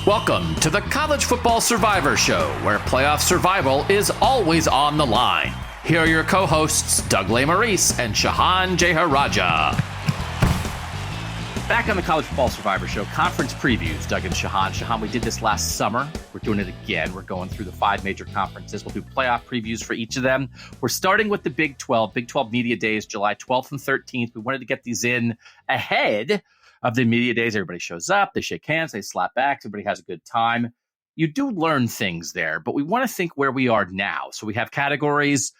Welcome to the College Football Survivor Show, where playoff survival is always on the line. Here are your co-hosts, Doug Lesmerises and Shehan Jeyarajah. Back on the College Football Survivor Show, conference previews, Doug and Shehan. Shehan, we did this last summer. We're doing it again. We're going through the 5 major conferences. We'll do playoff previews for each of them. We're starting with the Big 12. Big 12 Media Days, July 12th and 13th. We wanted to get these in ahead of the media days. Everybody shows up, they shake hands, they slap backs, everybody has a good time. You do learn things there, but we want to think where we are now. So we have categories,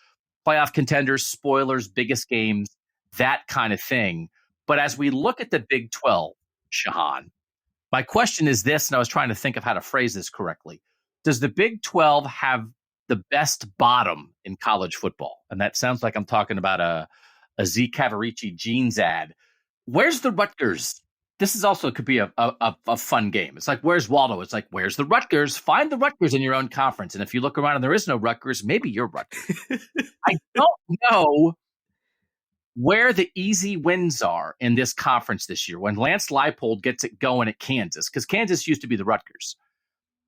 playoff contenders, spoilers, biggest games, that kind of thing. But as we look at the Big 12, Shehan, my question is this, and I was trying to think of how to phrase this correctly. Does the Big 12 have the best bottom in college football? And that sounds like I'm talking about a Z Cavarici jeans ad. Where's the Rutgers? This is also could be a fun game. It's like, where's Waldo? It's like, where's the Rutgers? Find the Rutgers in your own conference. And if you look around and there is no Rutgers, maybe you're Rutgers. I don't know where the easy wins are in this conference this year. When Lance Leipold gets it going at Kansas, because Kansas used to be the Rutgers.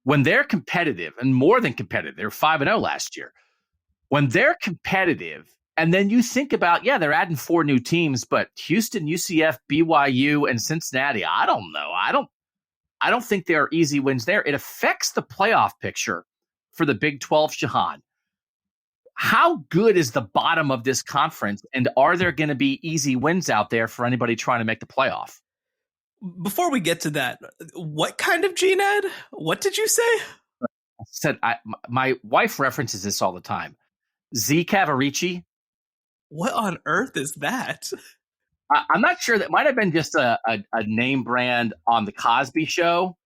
When they're competitive, and more than competitive, they were 5-0 last year. When they're competitive, and then you think about, they're adding 4 new teams, but Houston, UCF, BYU, and Cincinnati, I don't know. I don't think there are easy wins there. It affects the playoff picture for the Big 12, Shehan. How good is the bottom of this conference, and are there going to be easy wins out there for anybody trying to make the playoff? Before we get to that, what kind of gene ad? What did you say? I said my wife references this all the time. Z Cavarici. What on earth is that? I'm not sure. That might have been just a name brand on the Cosby Show.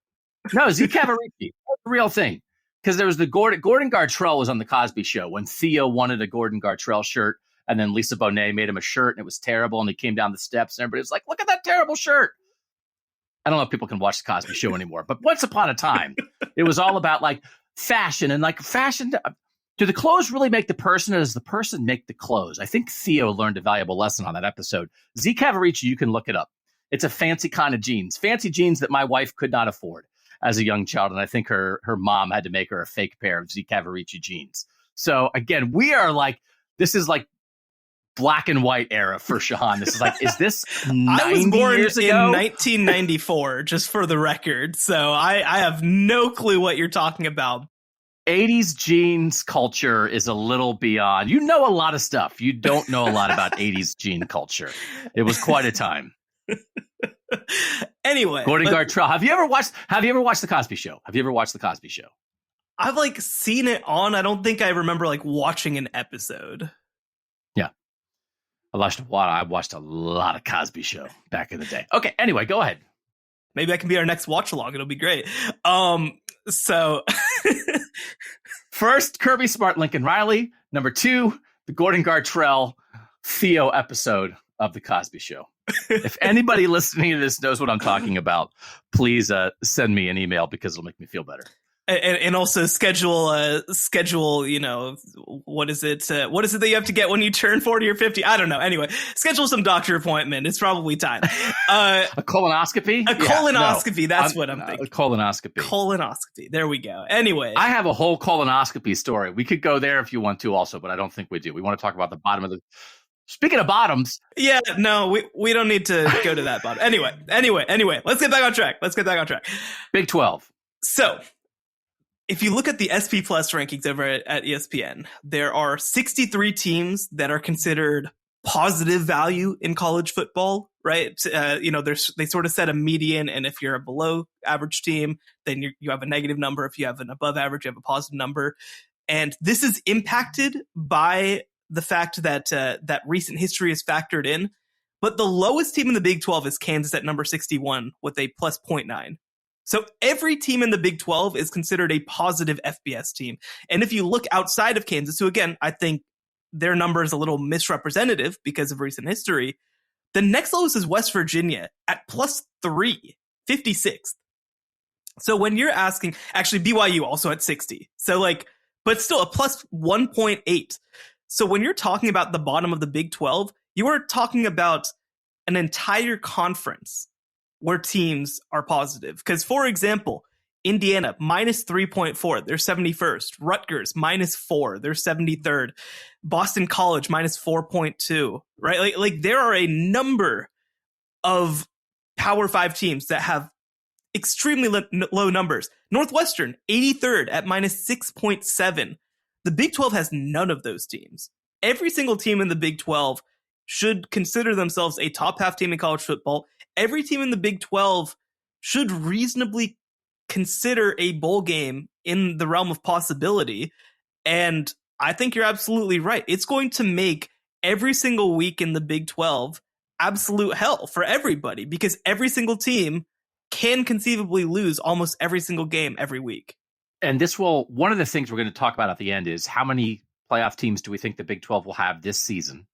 No, Z Cavarici. That's the real thing. Because there was the Gordon Gartrell was on the Cosby Show when Theo wanted a Gordon Gartrell shirt, and then Lisa Bonet made him a shirt, and it was terrible, and he came down the steps, and everybody was like, look at that terrible shirt. I don't know if people can watch the Cosby Show anymore, but once upon a time, it was all about like fashion, and like fashion. Do the clothes really make the person, or does the person make the clothes? I think Theo learned a valuable lesson on that episode. Z Cavarici, you can look it up. It's a fancy kind of jeans, fancy jeans that my wife could not afford as a young child. And I think her mom had to make her a fake pair of Z Cavarici jeans. So again, we are like, this is like black and white era for Shehan. This is like, is this 90 I was born years ago? in 1994, just for the record. So I have no clue what you're talking about. 80s jeans culture is a little beyond. You know a lot of stuff. You don't know a lot about 80s jean culture. It was quite a time. Anyway, Gordon Gartrell. Have you ever watched the Cosby Show? Have you ever watched the Cosby Show? I've like seen it on. I don't think I remember like watching an episode. Yeah. I watched a lot of Cosby Show back in the day. Okay, anyway, go ahead. Maybe that can be our next watch along. It'll be great. So first, Kirby Smart, Lincoln Riley. Number 2, the Gordon Gartrell Theo episode of the Cosby Show. If anybody listening to this knows what I'm talking about, please send me an email because it'll make me feel better. And also schedule, you know, what is it that you have to get when you turn 40 or 50? I don't know. Anyway, schedule some doctor appointment. It's probably time. A colonoscopy? Colonoscopy. That's what I'm thinking. A colonoscopy. Colonoscopy. There we go. Anyway. I have a whole colonoscopy story. We could go there if you want to also, but I don't think we do. We want to talk about the bottom of the... Speaking of bottoms. Yeah, no, we don't need to go to that bottom. Anyway, let's get back on track. Big 12. So, if you look at the SP Plus rankings over at ESPN, there are 63 teams that are considered positive value in college football, right? They sort of set a median, and if you're a below average team, then you have a negative number. If you have an above average, you have a positive number. And this is impacted by the fact that that recent history is factored in. But the lowest team in the Big 12 is Kansas at number 61 with a plus 0.9. So every team in the Big 12 is considered a positive FBS team. And if you look outside of Kansas, who again, I think their number is a little misrepresentative because of recent history, the next lowest is West Virginia at plus 3, 56th. So when you're asking, actually BYU also at 60. So but still a plus 1.8. So when you're talking about the bottom of the Big 12, you are talking about an entire conference where teams are positive. Because, for example, Indiana, minus 3.4. They're 71st. Rutgers, minus 4. They're 73rd. Boston College, minus 4.2. Right? Like there are a number of Power 5 teams that have extremely low numbers. Northwestern, 83rd at minus 6.7. The Big 12 has none of those teams. Every single team in the Big 12 should consider themselves a top half team in college football. Every team in the Big 12 should reasonably consider a bowl game in the realm of possibility. And I think you're absolutely right. It's going to make every single week in the Big 12 absolute hell for everybody because every single team can conceivably lose almost every single game every week. And one of the things we're going to talk about at the end is how many playoff teams do we think the Big 12 will have this season?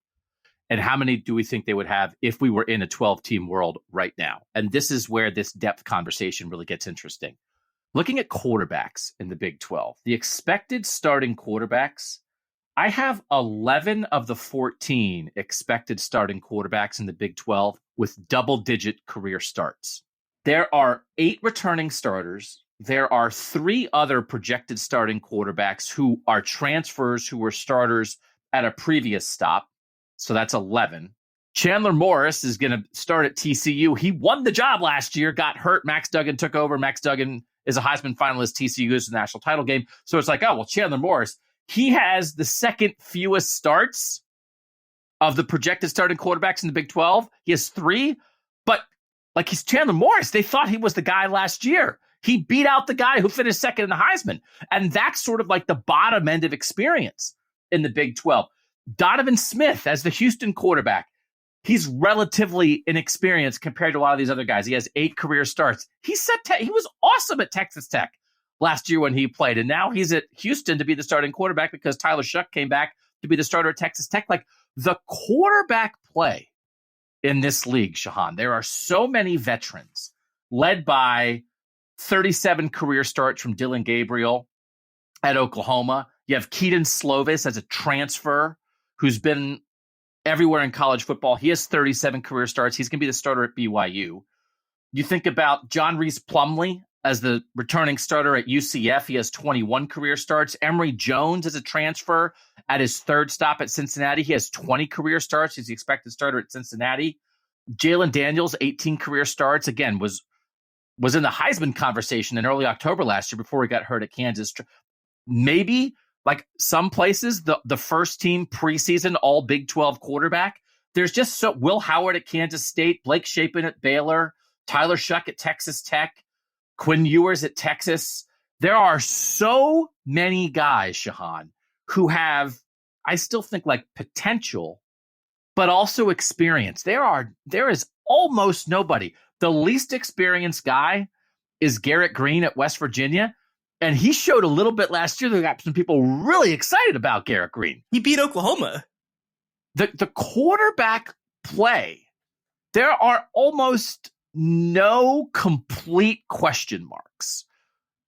And how many do we think they would have if we were in a 12-team world right now? And this is where this depth conversation really gets interesting. Looking at quarterbacks in the Big 12, the expected starting quarterbacks, I have 11 of the 14 expected starting quarterbacks in the Big 12 with double-digit career starts. There are 8 returning starters. There are 3 other projected starting quarterbacks who are transfers who were starters at a previous stop. So that's 11. Chandler Morris is going to start at TCU. He won the job last year, got hurt. Max Duggan took over. Max Duggan is a Heisman finalist. TCU is the national title game. So it's like, oh, well, Chandler Morris, he has the second fewest starts of the projected starting quarterbacks in the Big 12. He has 3, but like he's Chandler Morris. They thought he was the guy last year. He beat out the guy who finished second in the Heisman. And that's sort of like the bottom end of experience in the Big 12. Donovan Smith as the Houston quarterback. He's relatively inexperienced compared to a lot of these other guys. He has 8 career starts. He was awesome at Texas Tech last year when he played. And now he's at Houston to be the starting quarterback because Tyler Shuck came back to be the starter at Texas Tech. Like the quarterback play in this league, Shehan, there are so many veterans led by 37 career starts from Dylan Gabriel at Oklahoma. You have Keaton Slovis as a transfer who's been everywhere in college football. He has 37 career starts. He's going to be the starter at BYU. You think about John Reese Plumlee as the returning starter at UCF. He has 21 career starts. Emory Jones as a transfer at his third stop at Cincinnati. He has 20 career starts. He's the expected starter at Cincinnati. Jalen Daniels, 18 career starts. Again, was in the Heisman conversation in early October last year before he got hurt at Kansas. Maybe like some places, the first team preseason all Big 12 quarterback. There's just Will Howard at Kansas State, Blake Shapen at Baylor, Tyler Shuck at Texas Tech, Quinn Ewers at Texas. There are so many guys, Shehan, who have, I still think, like potential, but also experience. There is almost nobody. The least experienced guy is Garrett Green at West Virginia. And he showed a little bit last year. They got some people really excited about Garrett Green. He beat Oklahoma. The quarterback play, there are almost no complete question marks.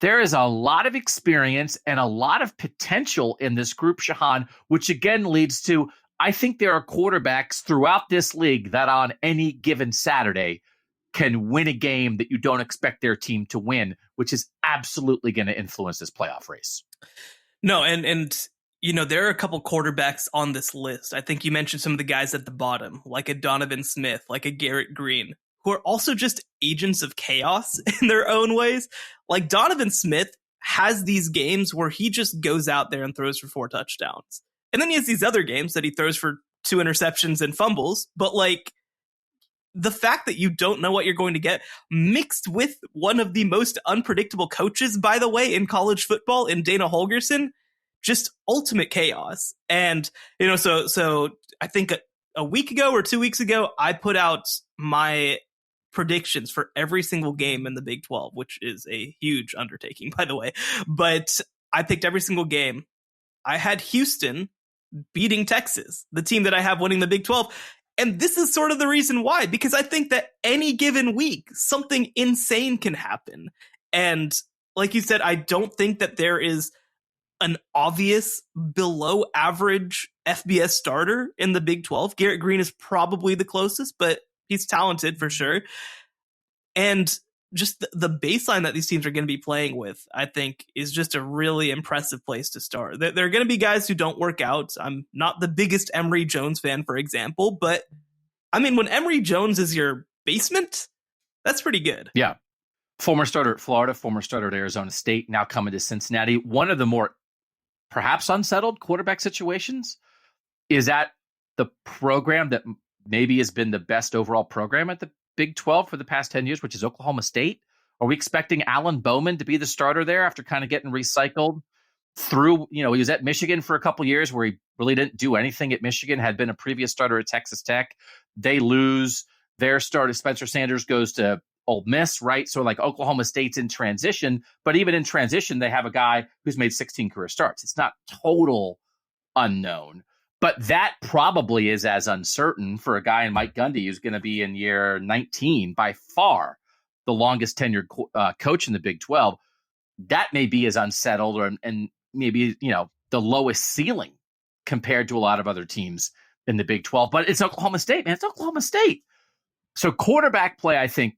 There is a lot of experience and a lot of potential in this group, Shehan, which again leads to, I think there are quarterbacks throughout this league that on any given Saturday can win a game that you don't expect their team to win, which is absolutely going to influence this playoff race. No, and you know, there are a couple quarterbacks on this list. I think you mentioned some of the guys at the bottom, like a Donovan Smith, like a Garrett Green, who are also just agents of chaos in their own ways. Like Donovan Smith has these games where he just goes out there and throws for 4 touchdowns. And then he has these other games that he throws for 2 interceptions and fumbles. But like, the fact that you don't know what you're going to get, mixed with one of the most unpredictable coaches, by the way, in college football, in Dana Holgorsen, just ultimate chaos. And, you know, so I think a week ago or 2 weeks ago, I put out my predictions for every single game in the Big 12, which is a huge undertaking, by the way. But I picked every single game. I had Houston beating Texas, the team that I have winning the Big 12. And this is sort of the reason why, because I think that any given week, something insane can happen. And like you said, I don't think that there is an obvious below average FBS starter in the Big 12. Garrett Green is probably the closest, but he's talented for sure. And just the baseline that these teams are going to be playing with, I think, is just a really impressive place to start. There are going to be guys who don't work out. I'm not the biggest Emory Jones fan, for example, but I mean, when Emory Jones is your basement, that's pretty good. Yeah. Former starter at Florida, former starter at Arizona State, now coming to Cincinnati. One of the more perhaps unsettled quarterback situations is at the program that maybe has been the best overall program at the Big 12 for the past 10 years, which is Oklahoma State. Are we expecting Alan Bowman to be the starter there after kind of getting recycled through, he was at Michigan for a couple years where he really didn't do anything at Michigan, had been a previous starter at Texas Tech. They lose their starter. Spencer Sanders goes to Ole Miss, right? So like Oklahoma State's in transition, but even in transition, they have a guy who's made 16 career starts. It's not total unknown. But that probably is as uncertain for a guy in Mike Gundy, who's going to be in year 19, by far the longest tenured coach in the Big 12. That may be as unsettled and maybe, the lowest ceiling compared to a lot of other teams in the Big 12. But it's Oklahoma State, man. It's Oklahoma State. So quarterback play, I think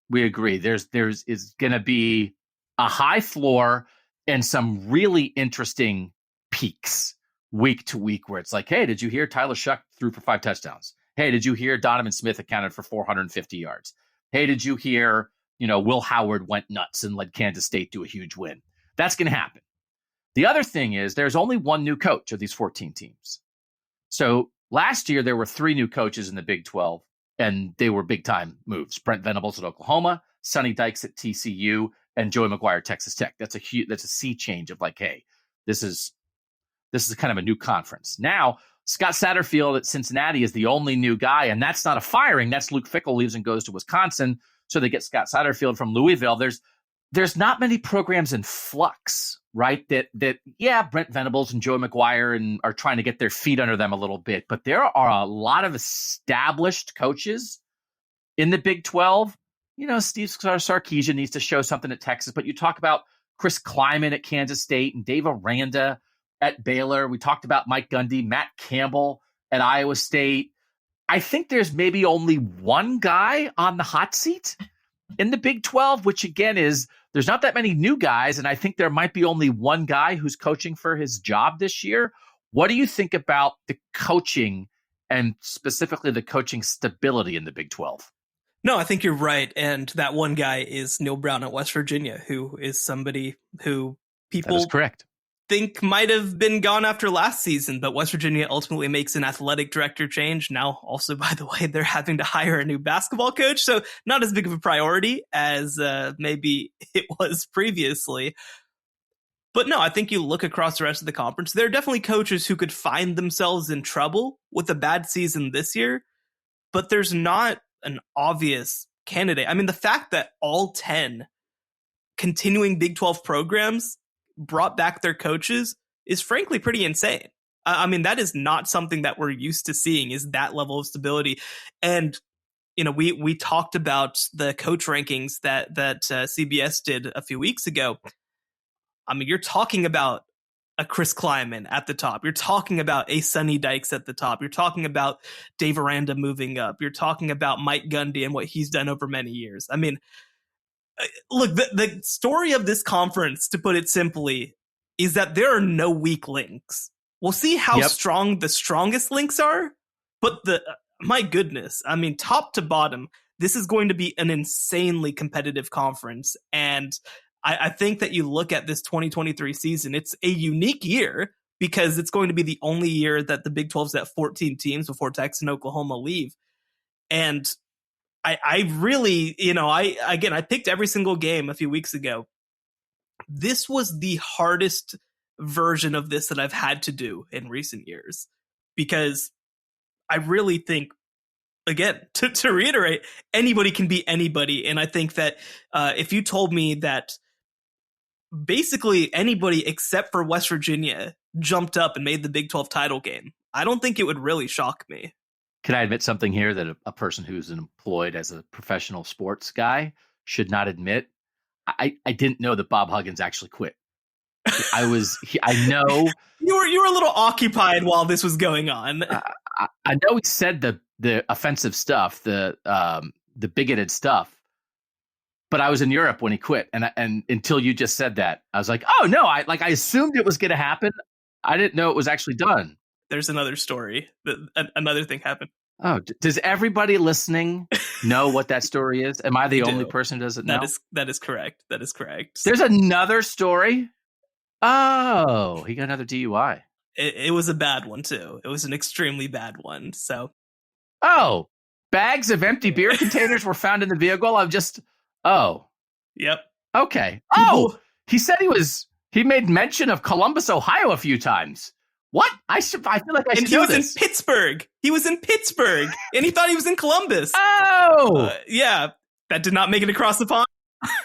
we agree. There's is going to be a high floor and some really interesting peaks week to week where it's like, hey, did you hear Tyler Shuck threw for 5 touchdowns? Hey, did you hear Donovan Smith accounted for 450 yards? Hey, did you hear, Will Howard went nuts and led Kansas State to a huge win? That's going to happen. The other thing is there's only one new coach of these 14 teams. So last year there were 3 new coaches in the Big 12, and they were big time moves. Brent Venables at Oklahoma, Sonny Dykes at TCU, and Joey McGuire at Texas Tech. That's a sea change of like, hey, this is kind of a new conference. Now, Scott Satterfield at Cincinnati is the only new guy, and that's not a firing. That's Luke Fickell leaves and goes to Wisconsin, so they get Scott Satterfield from Louisville. There's not many programs in flux, right? That Brent Venables and Joey McGuire are trying to get their feet under them a little bit, but there are a lot of established coaches in the Big 12. Steve Sarkisian needs to show something at Texas, but you talk about Chris Kleiman at Kansas State and Dave Aranda at Baylor. We talked about Mike Gundy, Matt Campbell at Iowa State. I think there's maybe only one guy on the hot seat in the Big 12, which again is there's not that many new guys. And I think there might be only one guy who's coaching for his job this year. What do you think about the coaching and specifically the coaching stability in the Big 12? No, I think you're right. And that one guy is Neil Brown at West Virginia, who is somebody who people That is correct. think might have been gone after last season, but West Virginia ultimately makes an athletic director change. Now, also, by the way, they're having to hire a new basketball coach, so not as big of a priority as maybe it was previously. But no, I think you look across the rest of the conference, there are definitely coaches who could find themselves in trouble with a bad season this year, but there's not an obvious candidate. I mean, the fact that all 10 continuing Big 12 programs brought back their coaches is frankly pretty insane. I mean, that is not something that we're used to seeing, is that level of stability. And, we talked about the coach rankings that CBS did a few weeks ago. I mean, you're talking about a Chris Kleiman at the top. You're talking about a Sonny Dykes at the top. You're talking about Dave Aranda moving up. You're talking about Mike Gundy and what he's done over many years. I mean, look, the story of this conference, to put it simply, is that there are no weak links. We'll see how strong the strongest links are, but my goodness, I mean, top to bottom, this is going to be an insanely competitive conference. And I think that you look at this 2023 season, it's a unique year because it's going to be the only year that the Big 12's at 14 teams before Texas and Oklahoma leave. And I really, I picked every single game a few weeks ago. This was the hardest version of this that I've had to do in recent years, because I really think, again, to reiterate, anybody can beat anybody. And I think that if you told me that basically anybody except for West Virginia jumped up and made the Big 12 title game, I don't think it would really shock me. Can I admit something here that a person who's employed as a professional sports guy should not admit? I didn't know that Bob Huggins actually quit. I know you were a little occupied while this was going on. I know he said the offensive stuff, the bigoted stuff, but I was in Europe when he quit, and until you just said that, I was like, oh no, I assumed it was going to happen. I didn't know it was actually done. There's another story. Another thing happened. Oh, does everybody listening know what that story is? Am I the only person who doesn't know? That is correct. That is correct. There's another story. Oh, he got another DUI. It was a bad one too. It was an extremely bad one. So, oh, bags of empty beer containers were found in the vehicle. Yep. Okay. Oh, he said he made mention of Columbus, Ohio a few times. What? I feel like I should know this. And he was in Pittsburgh. He was in Pittsburgh, and he thought he was in Columbus. Oh, yeah. That did not make it across the pond.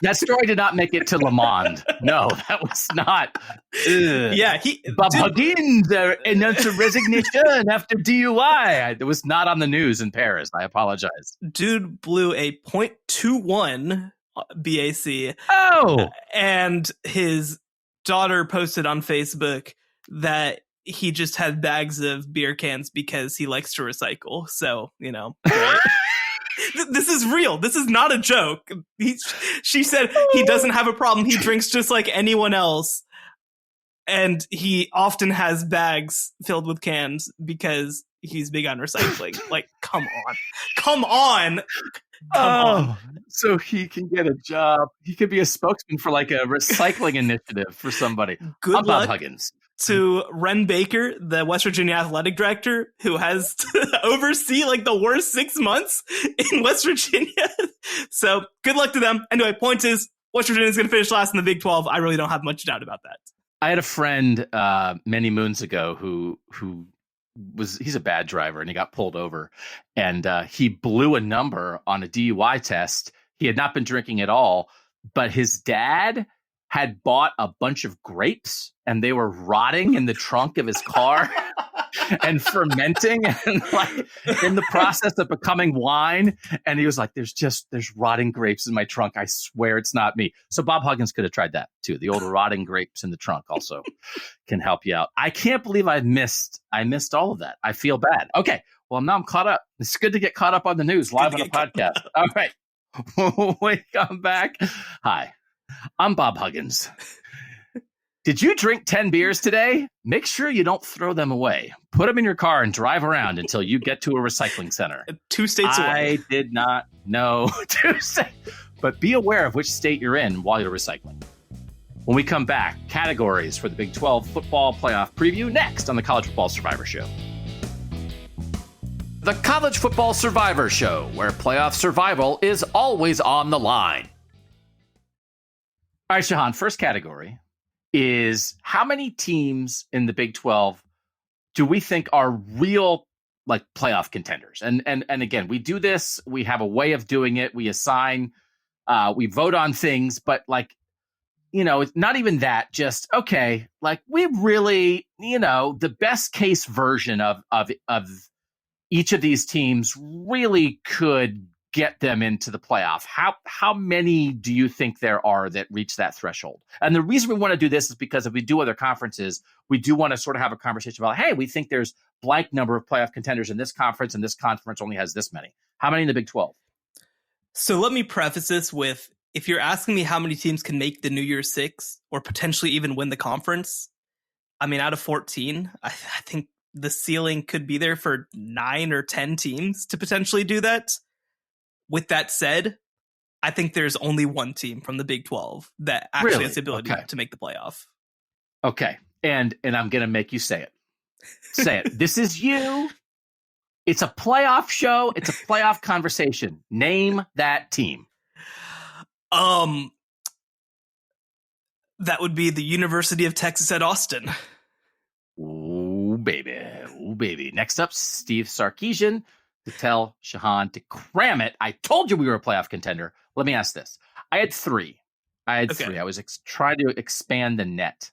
That story did not make it to Le Monde. No, that was not. Yeah, Bob Huggins announced a resignation after DUI. It was not on the news in Paris. I apologize. Dude blew a .21 BAC. Oh, and his daughter posted on Facebook that he just had bags of beer cans because he likes to recycle. So, right? This is real. This is not a joke. She said he doesn't have a problem. He drinks just like anyone else. And he often has bags filled with cans because he's big on recycling. Like, come on. So he can get a job. He could be a spokesman for like a recycling initiative for somebody. Good luck Bob Huggins. To Ren Baker, the West Virginia athletic director, who has to oversee like the worst 6 months in West Virginia. So good luck to them. Anyway, point is, West Virginia is going to finish last in the Big 12. I really don't have much doubt about that. I had a friend many moons ago who he's a bad driver, and he got pulled over, and he blew a number on a DUI test. He had not been drinking at all, but his dad had bought a bunch of grapes, and they were rotting in the trunk of his car and fermenting and like in the process of becoming wine. And he was like, there's rotting grapes in my trunk. I swear it's not me. So Bob Huggins could have tried that too. The old rotting grapes in the trunk also can help you out. I can't believe I missed all of that. I feel bad. Okay. Well, now I'm caught up. It's good to get caught up on the news live on a podcast. All right. When we come back. Hi. I'm Bob Huggins. Did you drink 10 beers today? Make sure you don't throw them away. Put them in your car and drive around until you get to a recycling center. 2 states away. I did not know 2 states, but be aware of which state you're in while you're recycling. When we come back, categories for the Big 12 football playoff preview next on the College Football Survivor Show. The College Football Survivor Show, where playoff survival is always on the line. All right, Shehan, first category is how many teams in the Big 12 do we think are real like playoff contenders? And again, we do this, we have a way of doing it. We assign, we vote on things, but like, it's not even that, just, okay, like we really, the best case version of each of these teams really could get them into the playoff. How many do you think there are that reach that threshold? And the reason we want to do this is because if we do other conferences, we do want to sort of have a conversation about, hey, we think there's blank number of playoff contenders in this conference, and this conference only has this many. How many in the Big 12? So let me preface this with, if you're asking me how many teams can make the New Year's Six or potentially even win the conference, I mean, out of 14, I think the ceiling could be there for 9 or 10 teams to potentially do that. With that said, I think there's only one team from the Big 12 that actually has the ability to make the playoff. Okay. And I'm going to make you say it. Say it. This is you. It's a playoff show. It's a playoff conversation. Name that team. That would be the University of Texas at Austin. Ooh, baby. Ooh, baby. Next up, Steve Sarkisian. To tell Shehan to cram it. I told you we were a playoff contender. Let me ask this. I had three. I was trying to expand the net.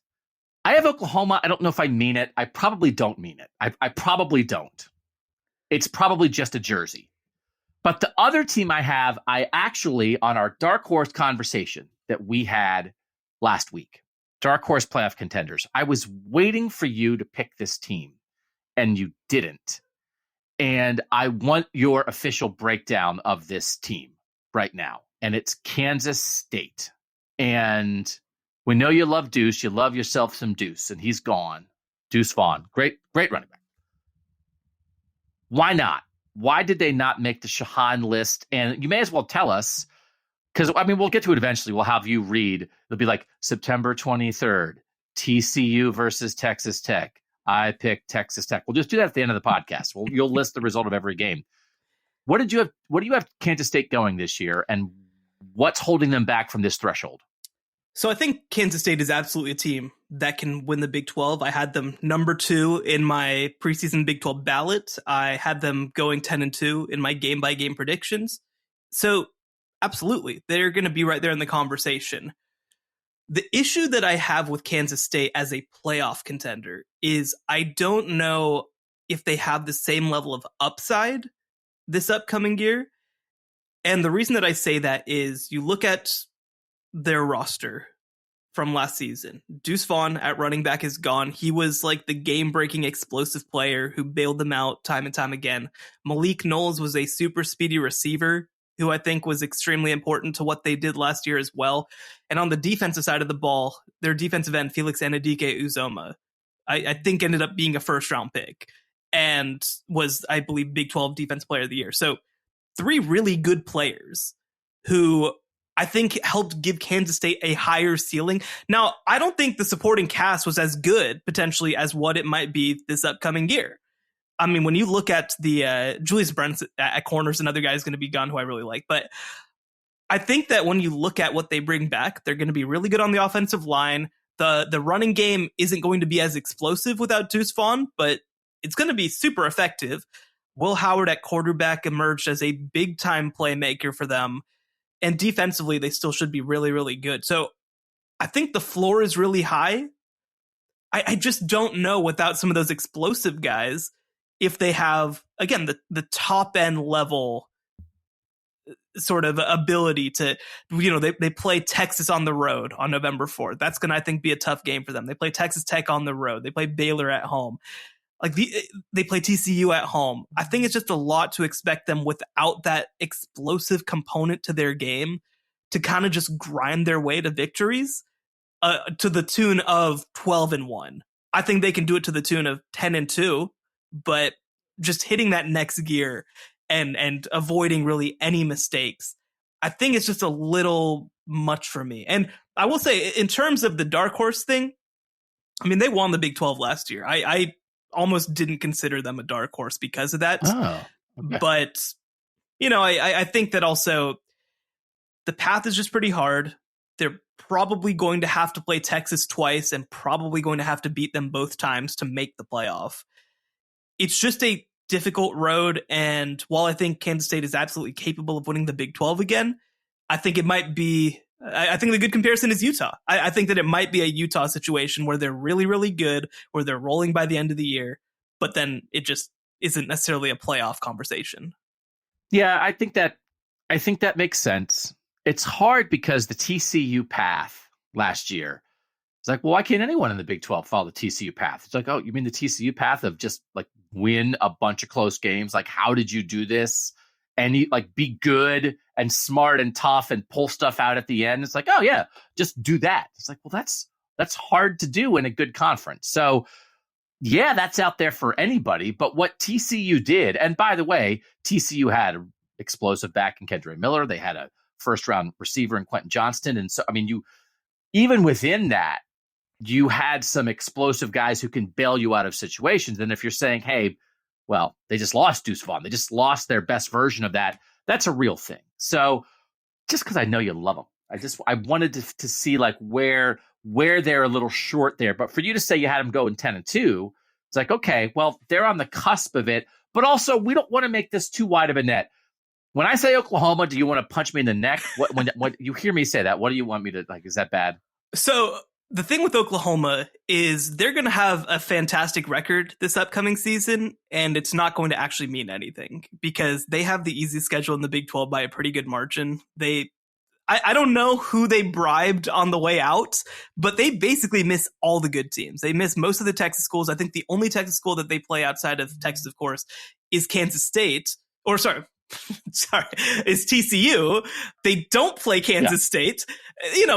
I have Oklahoma. I don't know if I mean it. I probably don't mean it. I probably don't. It's probably just a jersey. But the other team I have, I actually, on our Dark Horse conversation that we had last week, Dark Horse playoff contenders, I was waiting for you to pick this team, and you didn't. And I want your official breakdown of this team right now. and it's Kansas State. And we know you love Deuce. You love yourself some Deuce, and he's gone. Deuce Vaughn, great running back. Why not? Why did they not make the Shehan list? And you may as well tell us, because, I mean, we'll get to it eventually. We'll have you read. It'll be like September 23rd, TCU versus Texas Tech. I picked Texas Tech. We'll just do that at the end of the podcast. You'll list the result of every game. What do you have Kansas State going this year, and what's holding them back from this threshold? So I think Kansas State is absolutely a team that can win the Big 12. I had them number 2 in my preseason Big 12 ballot. I had them going 10-2 in my game-by-game predictions. So absolutely, they're going to be right there in the conversation. The issue that I have with Kansas State as a playoff contender is I don't know if they have the same level of upside this upcoming year. And the reason that I say that is you look at their roster from last season. Deuce Vaughn at running back is gone. He was like the game-breaking explosive player who bailed them out time and time again. Malik Knowles was a super speedy receiver who I think was extremely important to what they did last year as well. And on the defensive side of the ball, their defensive end, Felix Anadike-Uzoma, I think ended up being a first-round pick and was, I believe, Big 12 Defense Player of the Year. So 3 really good players who I think helped give Kansas State a higher ceiling. Now, I don't think the supporting cast was as good, potentially, as what it might be this upcoming year. I mean, when you look at the Julius Brents at corner is another guy who's going to be gone who I really like. But I think that when you look at what they bring back, they're going to be really good on the offensive line. The running game isn't going to be as explosive without Deuce Vaughn, but it's going to be super effective. Will Howard at quarterback emerged as a big-time playmaker for them. And defensively, they still should be really, really good. So I think the floor is really high. I just don't know without some of those explosive guys if they have, again, the top end level sort of ability to, they play Texas on the road on November 4th. That's going to, I think, be a tough game for them. They play Texas Tech on the road. They play Baylor at home. They play TCU at home. I think it's just a lot to expect them without that explosive component to their game to kind of just grind their way to victories to the tune of 12-1. I think they can do it to the tune of 10-2. But just hitting that next gear and avoiding really any mistakes, I think it's just a little much for me. And I will say, in terms of the dark horse thing, I mean, they won the Big 12 last year. I almost didn't consider them a dark horse because of that. Oh, okay. But, I think that also the path is just pretty hard. They're probably going to have to play Texas twice and probably going to have to beat them both times to make the playoff. It's just a difficult road, and while I think Kansas State is absolutely capable of winning the Big 12 again, I think it might be, I think the good comparison is Utah. I think that it might be a Utah situation where they're really, really good, where they're rolling by the end of the year, but then it just isn't necessarily a playoff conversation. Yeah, I think that makes sense. It's hard because the TCU path last year, it's like, well, why can't anyone in the Big 12 follow the TCU path? It's like, oh, you mean the TCU path of just like win a bunch of close games? Like, how did you do this? And you like be good and smart and tough and pull stuff out at the end. It's like, oh yeah, just do that. It's like, well, that's hard to do in a good conference. So yeah, that's out there for anybody. But what TCU did, and by the way, TCU had an explosive back in Kendra Miller. They had a first-round receiver in Quentin Johnston. And so, I mean, even within that, you had some explosive guys who can bail you out of situations. And if you're saying, hey, well, they just lost Deuce Vaughn, they just lost their best version of that, that's a real thing. So just because I know you love them, I wanted to see like where they're a little short there. But for you to say you had them going 10-2, it's like, okay, well, they're on the cusp of it. But also, we don't want to make this too wide of a net. When I say Oklahoma, do you want to punch me in the neck? When you hear me say that, what do you want me to like? Is that bad? So the thing with Oklahoma is they're going to have a fantastic record this upcoming season, and it's not going to actually mean anything because they have the easy schedule in the Big 12 by a pretty good margin. I don't know who they bribed on the way out, but they basically miss all the good teams. They miss most of the Texas schools. I think the only Texas school that they play outside of Texas, of course, is Kansas State. Or sorry, sorry, is TCU. They don't play Kansas State.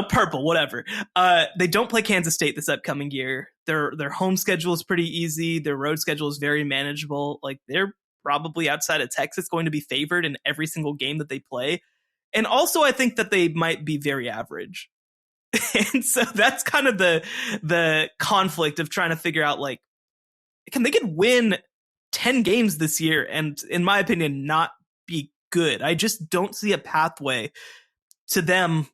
Purple, whatever. They don't play Kansas State this upcoming year. Their home schedule is pretty easy. Their road schedule is very manageable. Like, they're probably outside of Texas going to be favored in every single game that they play. And also, I think that they might be very average. And so that's kind of the conflict of trying to figure out, like, they could win 10 games this year and, in my opinion, not be good. I just don't see a pathway to them.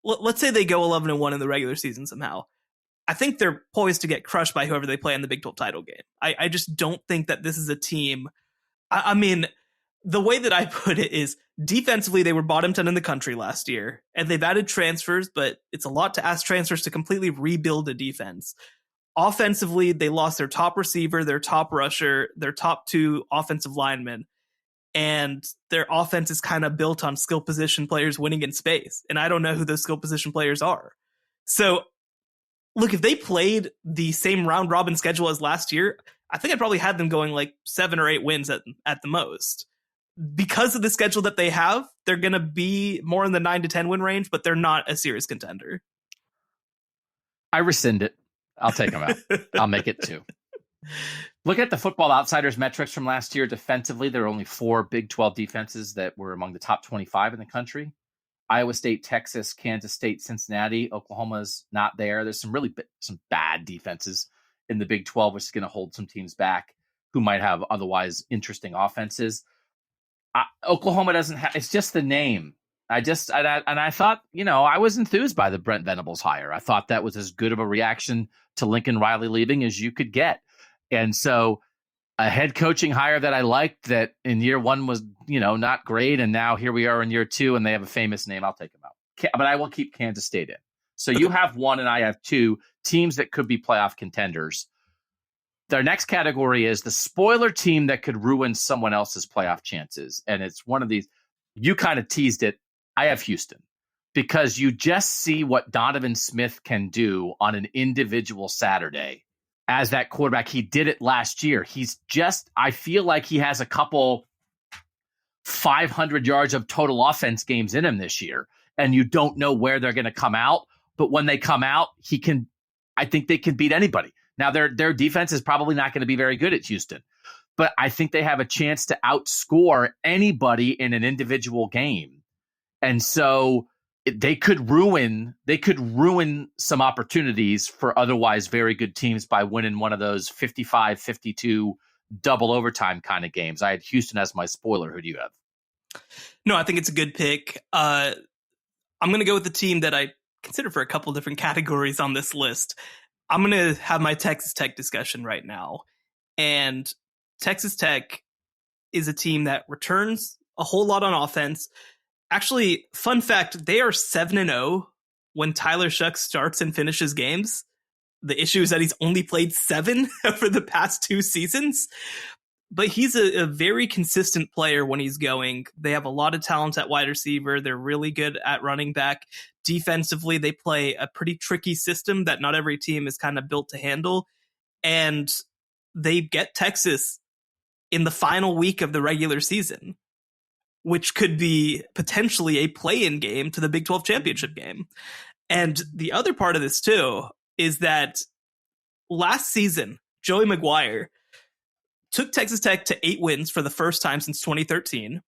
Let's say they go 11-1 in the regular season somehow. I think they're poised to get crushed by whoever they play in the Big 12 title game. I just don't think that this is a team. I mean, the way that I put it is, defensively, they were bottom 10 in the country last year, and they've added transfers, but it's a lot to ask transfers to completely rebuild a defense. Offensively, they lost their top receiver, their top rusher, their top 2 offensive linemen, and their offense is kind of built on skill position players winning in space, and I don't know who those skill position players are. So, look, if they played the same round robin schedule as last year, I think I'd probably had them going like 7 or 8 wins at the most. Because of the schedule that they have, they're going to be more in the 9 to 10 win range, but they're not a serious contender. I rescind it. I'll take them out. I'll make it 2. Look at the Football Outsiders metrics from last year. Defensively, there are only 4 Big 12 defenses that were among the top 25 in the country. Iowa State, Texas, Kansas State, Cincinnati. Oklahoma's not there. There's some bad defenses in the Big 12, which is going to hold some teams back who might have otherwise interesting offenses. Oklahoma doesn't have, it's just the name. I thought, I was enthused by the Brent Venables hire. I thought that was as good of a reaction to Lincoln Riley leaving as you could get. And so a head coaching hire that I liked, that in year 1 was, not great. And now here we are in year 2 and they have a famous name. I'll take them out. But I will keep Kansas State in. So you have 1 and I have 2 teams that could be playoff contenders. Their next category is the spoiler team that could ruin someone else's playoff chances. And it's one of these, you kind of teased it. I have Houston, because you just see what Donovan Smith can do on an individual Saturday as that quarterback. He did it last year. I feel like he has a couple 500 yards of total offense games in him this year. And you don't know where they're going to come out. But when they come out, I think they can beat anybody. Now, their defense is probably not going to be very good at Houston, but I think they have a chance to outscore anybody in an individual game. And so they could ruin some opportunities for otherwise very good teams by winning one of those 55-52 double overtime kind of games. I had Houston as my spoiler. Who do you have? No, I think it's a good pick. I'm going to go with the team that I consider for a couple different categories on this list. I'm going to have my Texas Tech discussion right now. And Texas Tech is a team that returns a whole lot on offense. Actually, fun fact, they are 7-0 when Tyler Shuck starts and finishes games. The issue is that he's only played 7 over the past 2 seasons. But he's a very consistent player when he's going. They have a lot of talent at wide receiver. They're really good at running back. Defensively, they play a pretty tricky system that not every team is kind of built to handle. And they get Texas in the final week of the regular season, which could be potentially a play-in game to the Big 12 championship game. And the other part of this, too, is that last season, Joey McGuire took Texas Tech to 8 wins for the first time since 2013,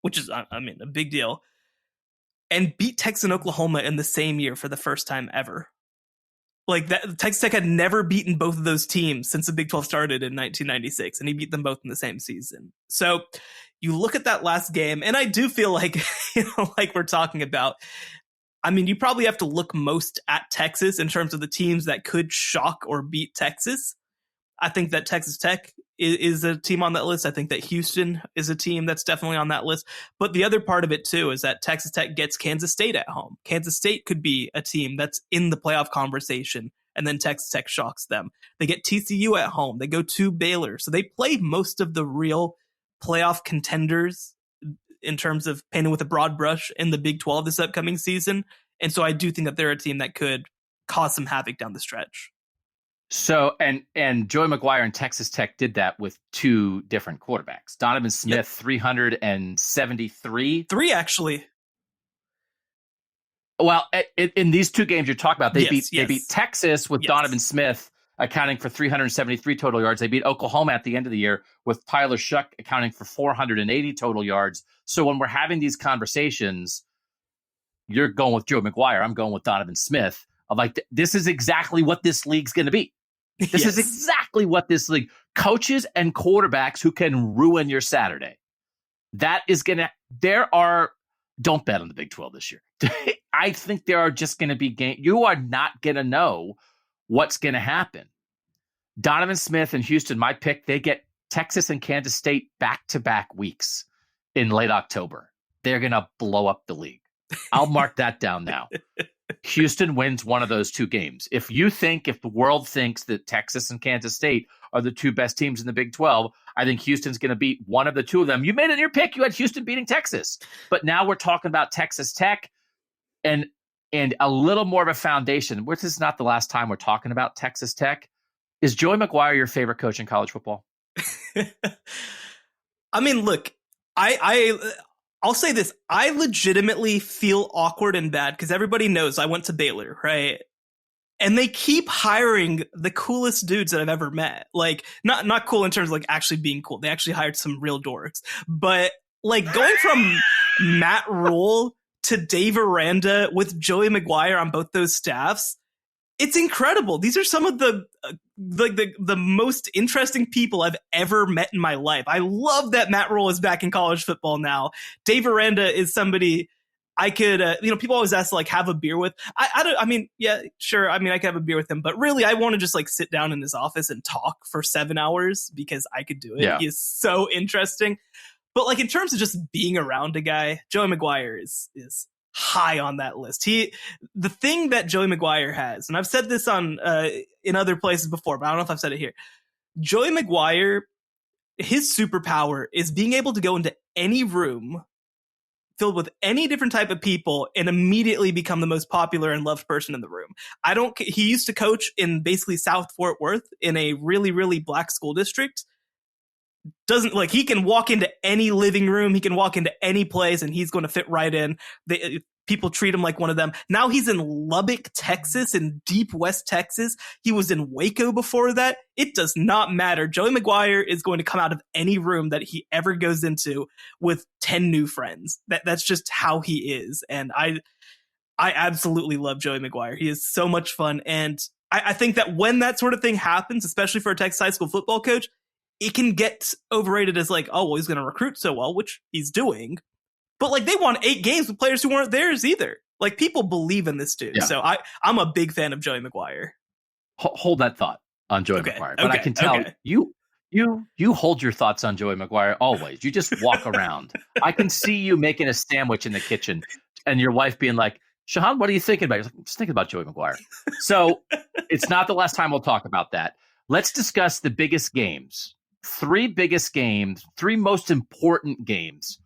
which is, a big deal, and beat Texas and Oklahoma in the same year for the first time ever. Like, that, Texas Tech had never beaten both of those teams since the Big 12 started in 1996, and he beat them both in the same season. So you look at that last game, and I do feel like, like we're talking about, you probably have to look most at Texas in terms of the teams that could shock or beat Texas. I think that Texas Tech is a team on that list. I think that Houston is a team that's definitely on that list. But the other part of it, too, is that Texas Tech gets Kansas State at home. Kansas State could be a team that's in the playoff conversation, and then Texas Tech shocks them. They get TCU at home. They go to Baylor. So they play most of the real playoff contenders in terms of painting with a broad brush in the Big 12 this upcoming season. And so I do think that they're a team that could cause some havoc down the stretch. So and Joey McGuire and Texas Tech did that with two different quarterbacks. Donovan Smith, 373. Three, actually. Well, in these two games you're talking about, they beat Texas with Donovan Smith accounting for 373 total yards. They beat Oklahoma at the end of the year with Tyler Shuck accounting for 480 total yards. So when we're having these conversations, you're going with Joe McGuire. I'm going with Donovan Smith. I'm like, this is exactly what this league's going to be. This is exactly what this league, coaches and quarterbacks who can ruin your Saturday. That is going to, don't bet on the Big 12 this year. I think there are just going to be games. You are not going to know what's going to happen. Donovan Smith and Houston, my pick, they get Texas and Kansas State back-to-back weeks in late October. They're going to blow up the league. I'll mark that down now. Houston wins one of those two games. If the world thinks that Texas and Kansas State are the two best teams in the Big 12, I think Houston's going to beat one of the two of them. You made it in your pick. You had Houston beating Texas. But now we're talking about Texas Tech and a little more of a foundation. This is not the last time we're talking about Texas Tech. Is Joey McGuire your favorite coach in college football? I mean, look, I'll say this. I legitimately feel awkward and bad because everybody knows I went to Baylor, right? And they keep hiring the coolest dudes that I've ever met. Like, not cool in terms of like actually being cool. They actually hired some real dorks. But like going from Matt Rule to Dave Aranda with Joey McGuire on both those staffs, it's incredible. These are some of the most interesting people I've ever met in my life. I love that Matt Rule is back in college football now. Dave Aranda is somebody I could, people always ask to like have a beer with. I mean, yeah, sure. I mean, I could have a beer with him, but really I want to just like sit down in his office and talk for 7 hours because I could do it. Yeah. He is so interesting. But like in terms of just being around a guy, Joey McGuire is high on that list. The thing that Joey McGuire has, and I've said this on in other places before, but I don't know if I've said it here. Joey McGuire, his superpower is being able to go into any room filled with any different type of people and immediately become the most popular and loved person in the room. He used to coach in basically South Fort Worth in a really, really black school district. He can walk into any living room, he can walk into any place, and he's going to fit right in. People treat him like one of them. Now he's in Lubbock, Texas, in deep West Texas. He was in Waco before that. It does not matter. Joey McGuire is going to come out of any room that he ever goes into with 10 new friends. That's just how he is. And I absolutely love Joey McGuire. He is so much fun. And I think that when that sort of thing happens, especially for a Texas high school football coach, it can get overrated as like, oh, well, he's going to recruit so well, which he's doing. But like they won 8 games with players who weren't theirs either. Like people believe in this dude. Yeah. So I'm a big fan of Joey McGuire. Hold that thought on Joey McGuire. But I can tell you hold your thoughts on Joey McGuire always. You just walk around. I can see you making a sandwich in the kitchen and your wife being like, Shehan, what are you thinking about? You're like, I'm just thinking about Joey McGuire. So it's not the last time we'll talk about that. Let's discuss the biggest games. 3 biggest games, 3 most important games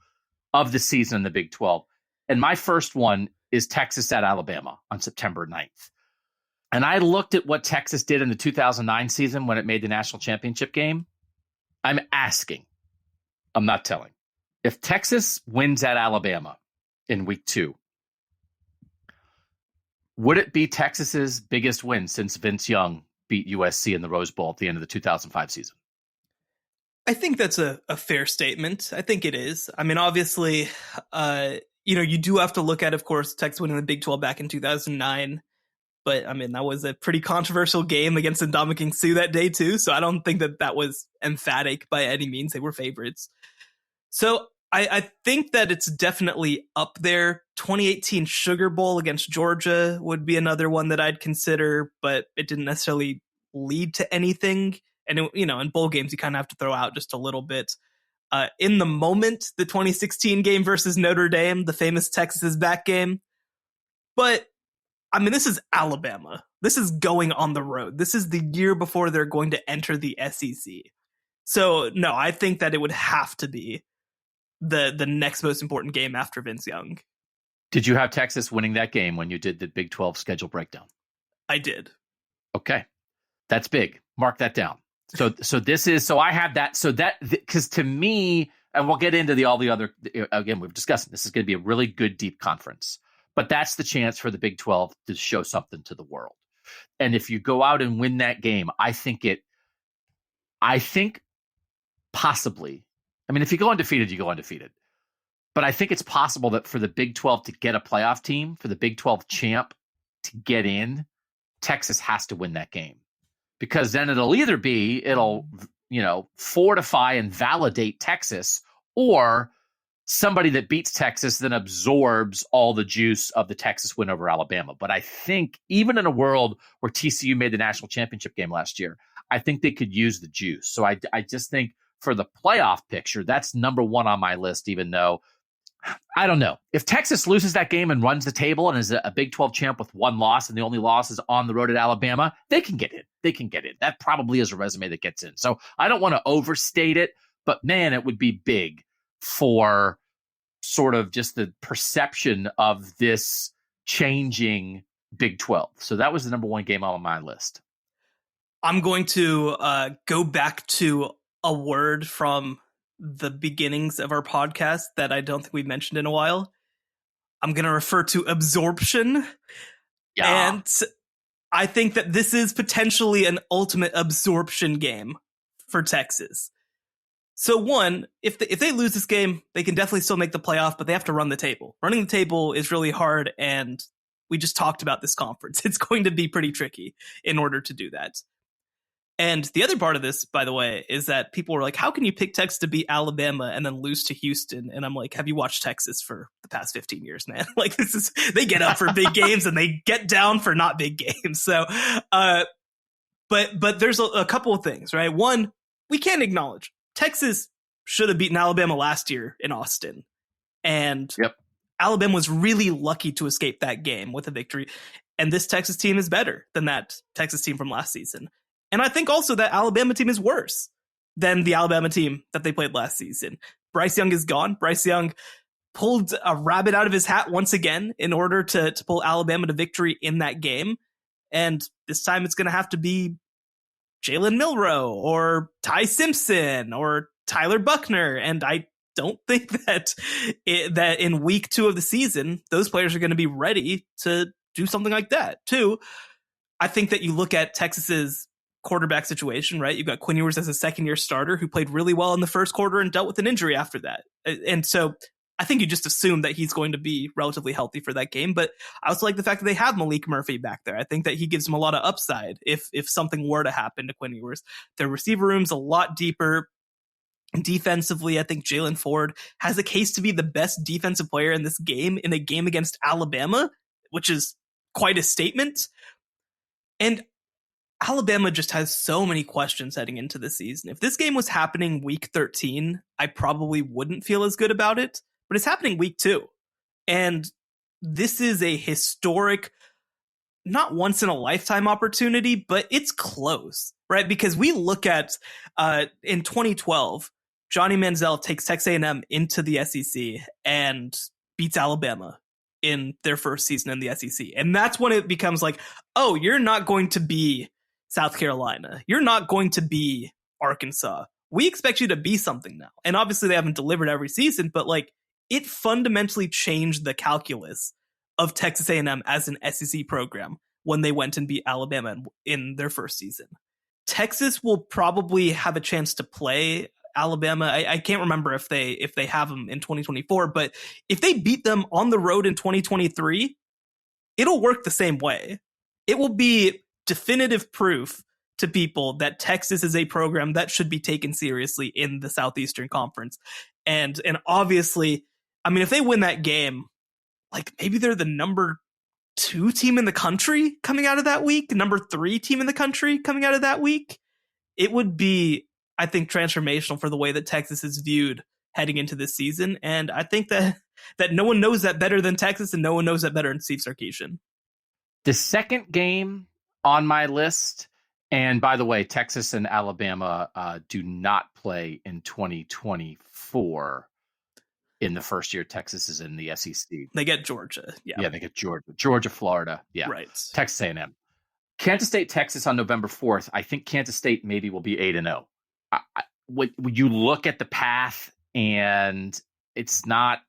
of the season in the Big 12. And my first one is Texas at Alabama on September 9th. And I looked at what Texas did in the 2009 season when it made the national championship game. I'm asking, I'm not telling. If Texas wins at Alabama in week 2, would it be Texas's biggest win since Vince Young beat USC in the Rose Bowl at the end of the 2005 season? I think that's a fair statement. I think it is. I mean, obviously, you do have to look at, of course, Texas winning the Big 12 back in 2009. But, I mean, that was a pretty controversial game against Ndamukong Suh that day, too. So I don't think that was emphatic by any means. They were favorites. So I think that it's definitely up there. 2018 Sugar Bowl against Georgia would be another one that I'd consider, but it didn't necessarily lead to anything. And, in bowl games, you kind of have to throw out just a little bit. In the moment, the 2016 game versus Notre Dame, the famous Texas is back game. But, I mean, this is Alabama. This is going on the road. This is the year before they're going to enter the SEC. So, no, I think that it would have to be the next most important game after Vince Young. Did you have Texas winning that game when you did the Big 12 schedule breakdown? I did. Okay. That's big. Mark that down. So I have that. So because to me, and we'll get into all the other, again, we've discussed this is going to be a really good deep conference, but that's the chance for the Big 12 to show something to the world. And if you go out and win that game, I think possibly, I mean, if you go undefeated, you go undefeated. But I think it's possible that for the Big 12 to get a playoff team, for the Big 12 champ to get in, Texas has to win that game. Because then it'll fortify and validate Texas, or somebody that beats Texas then absorbs all the juice of the Texas win over Alabama. But I think even in a world where TCU made the national championship game last year, I think they could use the juice. So I just think for the playoff picture, that's number one on my list, even though I don't know. If Texas loses that game and runs the table and is a Big 12 champ with one loss, and the only loss is on the road at Alabama, they can get in. That probably is a resume that gets in. So I don't want to overstate it, but man, it would be big for sort of just the perception of this changing Big 12. So that was the number one game on my list. I'm going to go back to a word from the beginnings of our podcast that I don't think we've mentioned in a while. I'm going to refer to absorption. Yeah. And I think that this is potentially an ultimate absorption game for Texas. So one, if they lose this game, they can definitely still make the playoff, but they have to run the table. Running the table is really hard, and we just talked about this conference. It's going to be pretty tricky in order to do that. And the other part of this, by the way, is that people were like, how can you pick Texas to beat Alabama and then lose to Houston? And I'm like, have you watched Texas for the past 15 years, man? Like, they get up for big games and they get down for not big games. So, but there's a couple of things, right? One, we can't acknowledge Texas should have beaten Alabama last year in Austin. And Alabama was really lucky to escape that game with a victory. And this Texas team is better than that Texas team from last season. And I think also that Alabama team is worse than the Alabama team that they played last season. Bryce Young is gone. Bryce Young pulled a rabbit out of his hat once again in order to pull Alabama to victory in that game. And this time it's going to have to be Jalen Milroe or Ty Simpson or Tyler Buckner. And I don't think that in week 2 of the season, those players are going to be ready to do something like that. Two, I think that you look at Texas's quarterback situation, right? You've got Quinn Ewers as a second-year starter who played really well in the first quarter and dealt with an injury after that. And so I think you just assume that he's going to be relatively healthy for that game. But I also like the fact that they have Malik Murphy back there. I think that he gives him a lot of upside if something were to happen to Quinn Ewers. Their receiver room's a lot deeper. Defensively, I think Jalen Ford has a case to be the best defensive player in this game, in a game against Alabama, which is quite a statement. And Alabama just has so many questions heading into the season. If this game was happening week 13, I probably wouldn't feel as good about it, but it's happening week 2. And this is a historic, not once in a lifetime opportunity, but it's close, right? Because we look at, in 2012, Johnny Manziel takes Texas A&M into the SEC and beats Alabama in their first season in the SEC. And that's when it becomes like, oh, you're not going to be South Carolina. You're not going to be Arkansas. We expect you to be something now. And obviously they haven't delivered every season, but like it fundamentally changed the calculus of Texas A&M as an SEC program when they went and beat Alabama in their first season. Texas will probably have a chance to play Alabama. I can't remember if they have them in 2024, but if they beat them on the road in 2023, it'll work the same way. It will be definitive proof to people that Texas is a program that should be taken seriously in the Southeastern Conference. And obviously, I mean, if they win that game, like maybe they're the number 2 team in the country coming out of that week, number 3 team in the country coming out of that week. It would be, I think, transformational for the way that Texas is viewed heading into this season. And I think that no one knows that better than Texas, and no one knows that better than Steve Sarkisian. The second game on my list, and by the way, Texas and Alabama do not play in 2024 in the first year Texas is in the SEC. They get Georgia. Yeah, they get Georgia, Florida. Yeah, right. Texas A&M. Kansas State, Texas on November 4th. I think Kansas State maybe will be 8-0. When you look at the path, and it's not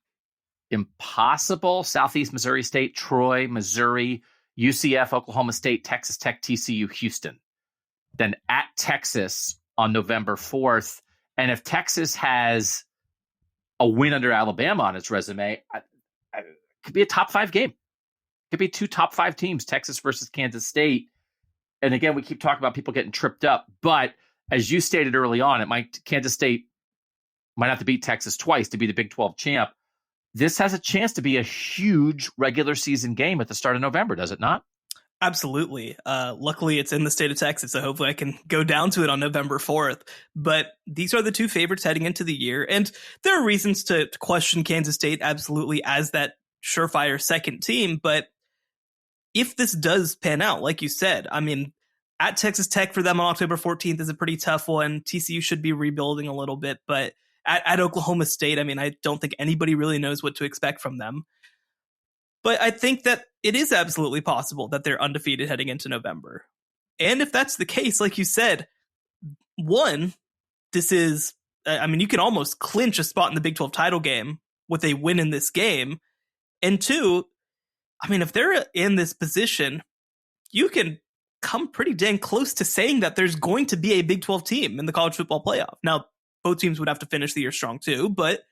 impossible. Southeast Missouri State, Troy, Missouri, UCF, Oklahoma State, Texas Tech, TCU, Houston. Then at Texas on November 4th. And if Texas has a win under Alabama on its resume, it could be a top 5 game. It could be 2 top 5 teams, Texas versus Kansas State. And again, we keep talking about people getting tripped up. But as you stated early on, Kansas State might have to beat Texas twice to be the Big 12 champ. This has a chance to be a huge regular season game at the start of November, does it not? Absolutely. Luckily, it's in the state of Texas, so hopefully I can go down to it on November 4th. But these are the 2 favorites heading into the year. And there are reasons to question Kansas State absolutely as that surefire second team. But if this does pan out, like you said, I mean, at Texas Tech for them on October 14th is a pretty tough one. TCU should be rebuilding a little bit. But at Oklahoma State, I mean, I don't think anybody really knows what to expect from them. But I think that it is absolutely possible that they're undefeated heading into November. And if that's the case, like you said, one, this is, I mean, you can almost clinch a spot in the Big 12 title game with a win in this game. And two, I mean, if they're in this position, you can come pretty dang close to saying that there's going to be a Big 12 team in the college football playoff. Now, both teams would have to finish the year strong too, but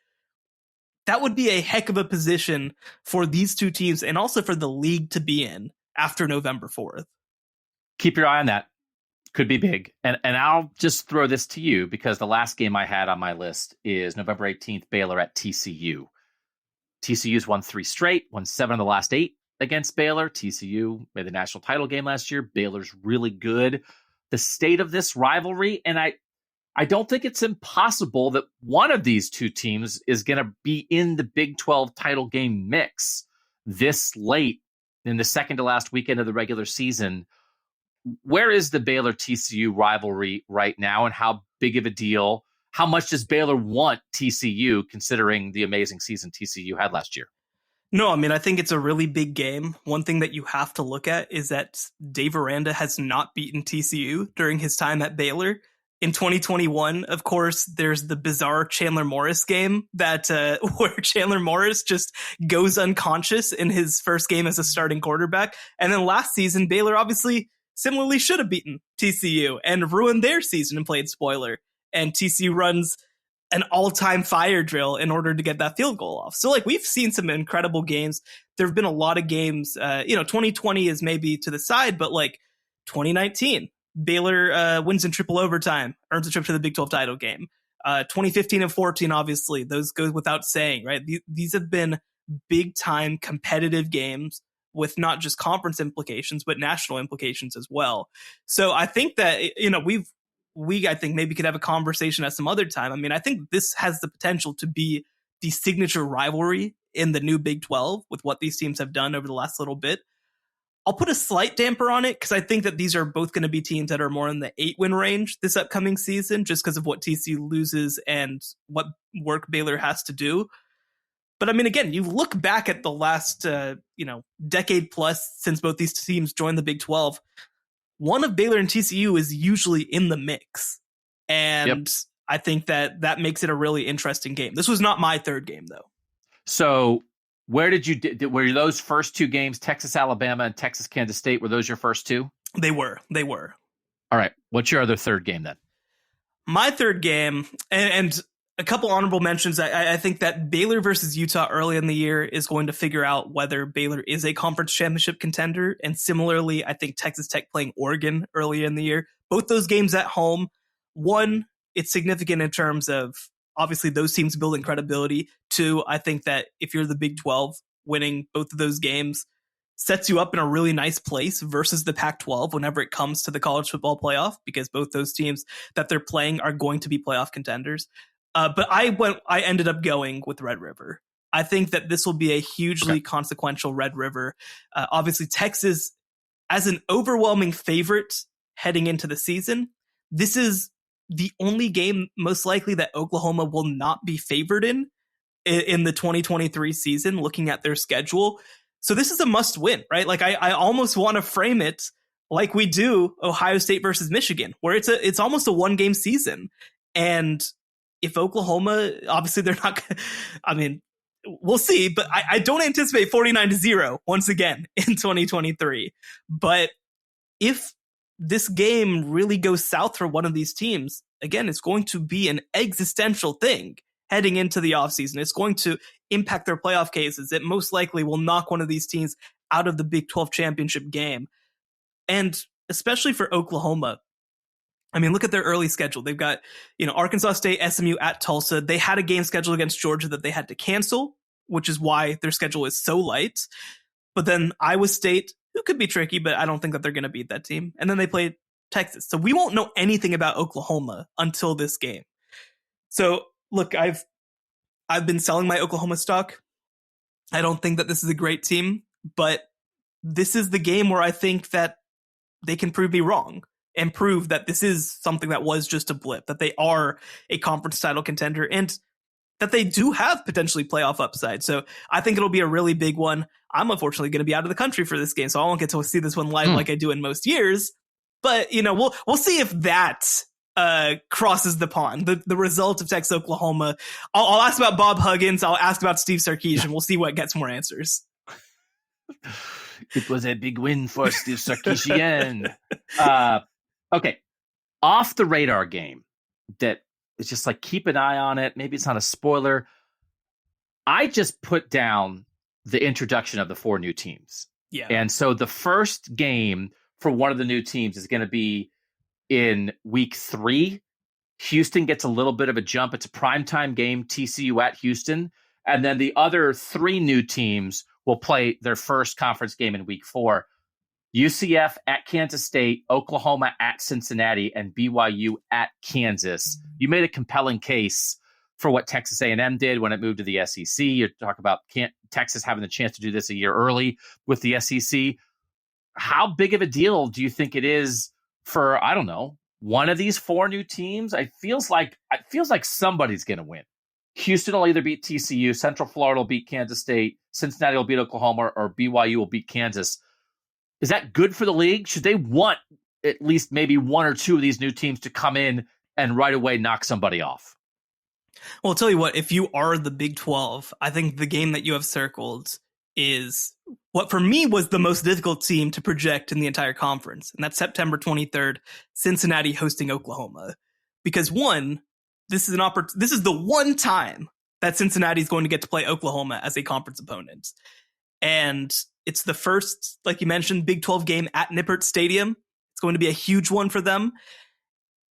that would be a heck of a position for these 2 teams and also for the league to be in after November 4th. Keep your eye on that. Could be big. And I'll just throw this to you because the last game I had on my list is November 18th, Baylor at TCU. TCU's won 3 straight, won 7 of the last 8 against Baylor. TCU made the national title game last year. Baylor's really good. The state of this rivalry, and I don't think it's impossible that one of these 2 teams is going to be in the Big 12 title game mix this late in the second to last weekend of the regular season. Where is the Baylor TCU rivalry right now, and how big of a deal? How much does Baylor want TCU considering the amazing season TCU had last year? No, I mean, I think it's a really big game. One thing that you have to look at is that Dave Aranda has not beaten TCU during his time at Baylor. In 2021, of course, there's the bizarre Chandler Morris game that where Chandler Morris just goes unconscious in his first game as a starting quarterback. And then last season, Baylor obviously similarly should have beaten TCU and ruined their season and played spoiler. And TCU runs an all-time fire drill in order to get that field goal off. So, like, we've seen some incredible games. There have been a lot of games, 2020 is maybe to the side, but like 2019, Baylor wins in triple overtime, earns a trip to the Big 12 title game. 2015 and 14, obviously, those go without saying, right? These have been big-time competitive games with not just conference implications, but national implications as well. So I think that, we I think maybe could have a conversation at some other time. I mean, I think this has the potential to be the signature rivalry in the new Big 12 with what these teams have done over the last little bit. I'll put a slight damper on it because I think that these are both going to be teams that are more in the 8-win range this upcoming season, just because of what TCU loses and what work Baylor has to do. But I mean, again, you look back at the last, decade plus since both these teams joined the Big 12, one of Baylor and TCU is usually in the mix. And I think that makes it a really interesting game. This was not my third game, though. So where were those first 2 games, Texas, Alabama, and Texas, Kansas State, were those your first 2? They were. All right. What's your other third game then? My third game, and a couple honorable mentions. I think that Baylor versus Utah early in the year is going to figure out whether Baylor is a conference championship contender. And similarly, I think Texas Tech playing Oregon early in the year. Both those games at home. One, it's significant in terms of obviously those teams building credibility. 2, I think that if you're the Big 12, winning both of those games sets you up in a really nice place versus the Pac-12 whenever it comes to the college football playoff, because both those teams that they're playing are going to be playoff contenders. But I ended up going with Red River. I think that this will be a hugely consequential Red River. Obviously, Texas, as an overwhelming favorite heading into the season, this is the only game most likely that Oklahoma will not be favored in the 2023 season, looking at their schedule. So this is a must win, right? Like I almost want to frame it like we do Ohio State versus Michigan, where it's almost a 1-game season. And if Oklahoma, obviously they're not, I mean, we'll see, but I don't anticipate 49-0 once again in 2023. But if this game really goes south for one of these teams, again, it's going to be an existential thing heading into the offseason. It's going to impact their playoff cases. It most likely will knock one of these teams out of the Big 12 championship game. And especially for Oklahoma, I mean, look at their early schedule. They've got, Arkansas State, SMU at Tulsa. They had a game scheduled against Georgia that they had to cancel, which is why their schedule is so light. But then Iowa State, who could be tricky, but I don't think that they're going to beat that team. And then they played Texas. So we won't know anything about Oklahoma until this game. So look, I've been selling my Oklahoma stock. I don't think that this is a great team, but this is the game where I think that they can prove me wrong and prove that this is something that was just a blip, that they are a conference title contender, and that they do have potentially playoff upside. So I think it'll be a really big one. I'm unfortunately going to be out of the country for this game, so I won't get to see this one live like I do in most years. But, we'll see if that crosses the pond, the result of Texas Oklahoma. I'll ask about Bob Huggins. I'll ask about Steve Sarkisian. We'll see what gets more answers. It was a big win for Steve Sarkisian. Okay. Off the radar game that is just like, keep an eye on it. Maybe it's not a spoiler. I just put down the introduction of the 4 new teams. Yeah. And so the first game for one of the new teams is going to be in week 3. Houston gets a little bit of a jump. It's a primetime game, TCU at Houston. And then the other 3 new teams will play their first conference game in week 4. UCF at Kansas State, Oklahoma at Cincinnati, and BYU at Kansas. You made a compelling case for what Texas A&M did when it moved to the SEC. You talk about Texas having the chance to do this a year early with the SEC. How big of a deal do you think it is for, I don't know, one of these 4 new teams? It feels like somebody's going to win. Houston will either beat TCU, Central Florida will beat Kansas State, Cincinnati will beat Oklahoma, or BYU will beat Kansas. Is that good for the league? Should they want at least maybe 1 or 2 of these new teams to come in and right away knock somebody off? Well, I'll tell you what, if you are the Big 12, I think the game that you have circled is what for me was the most difficult team to project in the entire conference. And that's September 23rd, Cincinnati hosting Oklahoma. Because one, this is the one time that Cincinnati is going to get to play Oklahoma as a conference opponent. And it's the first, like you mentioned, Big 12 game at Nippert Stadium. It's going to be a huge one for them.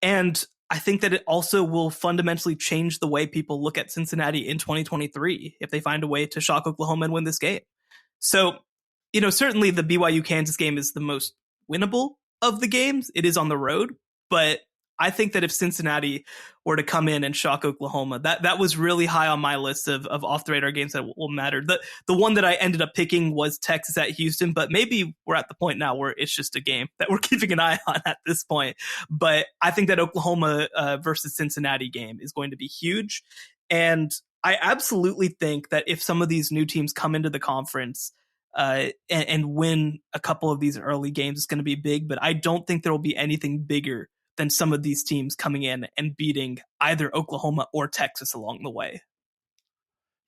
And I think that it also will fundamentally change the way people look at Cincinnati in 2023 if they find a way to shock Oklahoma and win this game. So, certainly the BYU Kansas game is the most winnable of the games. It is on the road, but I think that if Cincinnati were to come in and shock Oklahoma, that was really high on my list of off the radar games that will matter. The one that I ended up picking was Texas at Houston, but maybe we're at the point now where it's just a game that we're keeping an eye on at this point. But I think that Oklahoma versus Cincinnati game is going to be huge. And I absolutely think that if some of these new teams come into the conference and win a couple of these early games, it's going to be big. But I don't think there will be anything bigger than some of these teams coming in and beating either Oklahoma or Texas along the way.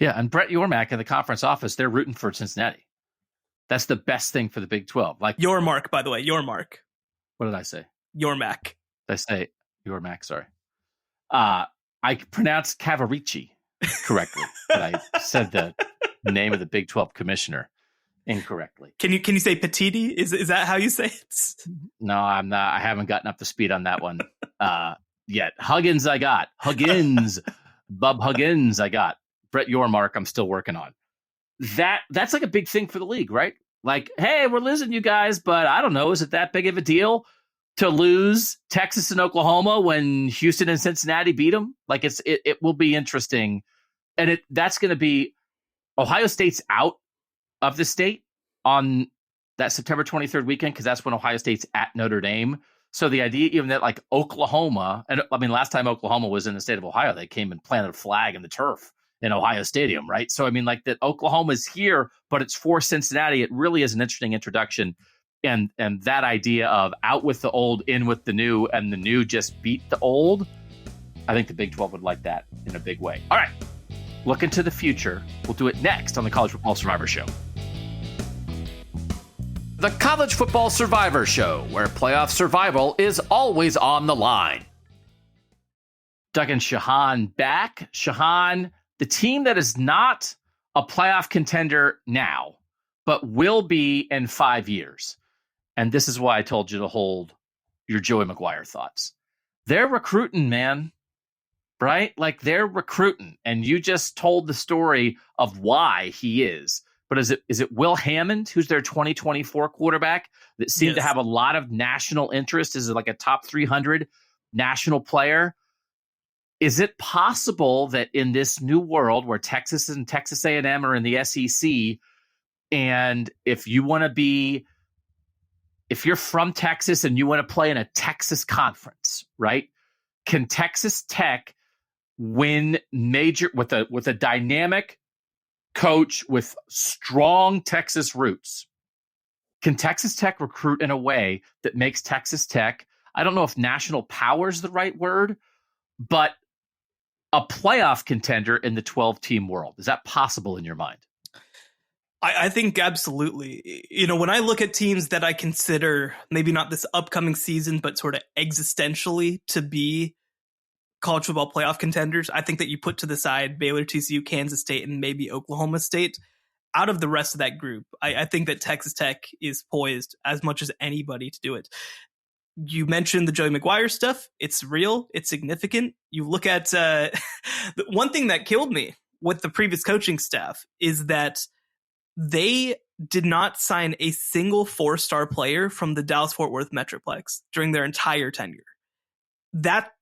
Yeah, and Brett Yormark in the conference office, they're rooting for Cincinnati. That's the best thing for the Big 12. Like Yormark, by the way, Yormark. What did I say? Yormark. Did I say Yormark? Sorry. I pronounced Cavarici correctly, but I said the name of the Big 12 commissioner incorrectly. Can you say Petiti? Is that how you say it? No, I'm not. I haven't gotten up to speed on that one yet. Huggins, I got. Bob Huggins, I got. Brett Yormark, I'm still working on. That's like a big thing for the league, right? Like, hey, we're losing you guys, but I don't know. Is it that big of a deal to lose Texas and Oklahoma when Houston and Cincinnati beat them? Like, it will be interesting. And that's going to be Ohio State's out of the state on that September 23rd weekend, because that's when Ohio State's at Notre Dame. So the idea even that like Oklahoma, and I mean, last time Oklahoma was in the state of Ohio, they came and planted a flag in the turf in Ohio Stadium, right? So I mean, like that Oklahoma is here, but it's for Cincinnati. It really is an interesting introduction and that idea of out with the old, in with the new, and the new just beat the old, I think the Big 12 would like that in a big way. All right, look into the future. We'll do it next on the College Football Survivor Show. The College Football Survivor Show, where playoff survival is always on the line. Doug and Shehan back. Shehan, the team that is not a playoff contender now, but will be in 5 years. And this is why I told you to hold your Joey McGuire thoughts. They're recruiting, man, right? Like, they're recruiting. And you just told the story of why he is. But is it Will Hammond, who's their 2024 quarterback, that seemed to have a lot of national interest? Is it like a top 300 national player? Is it possible that in this new world where Texas and Texas A&M are in the SEC, and if you're from Texas and you want to play in a Texas conference, right? Can Texas Tech win major with a dynamic coach with strong Texas roots? Can Texas Tech recruit in a way that makes Texas Tech, I don't know if national power is the right word, but a playoff contender in the 12-team world? Is that possible in your mind? I think absolutely. You know, when I look at teams that I consider maybe not this upcoming season, but sort of existentially to be college football playoff contenders, I think that you put to the side Baylor, TCU, Kansas State, and maybe Oklahoma State. Out of the rest of that group, I think that Texas Tech is poised as much as anybody to do it. You mentioned the Joey McGuire stuff. It's real. It's significant. You look at the one thing that killed me with the previous coaching staff is that they did not sign a single 4-star player from the Dallas-Fort Worth Metroplex during their entire tenure. That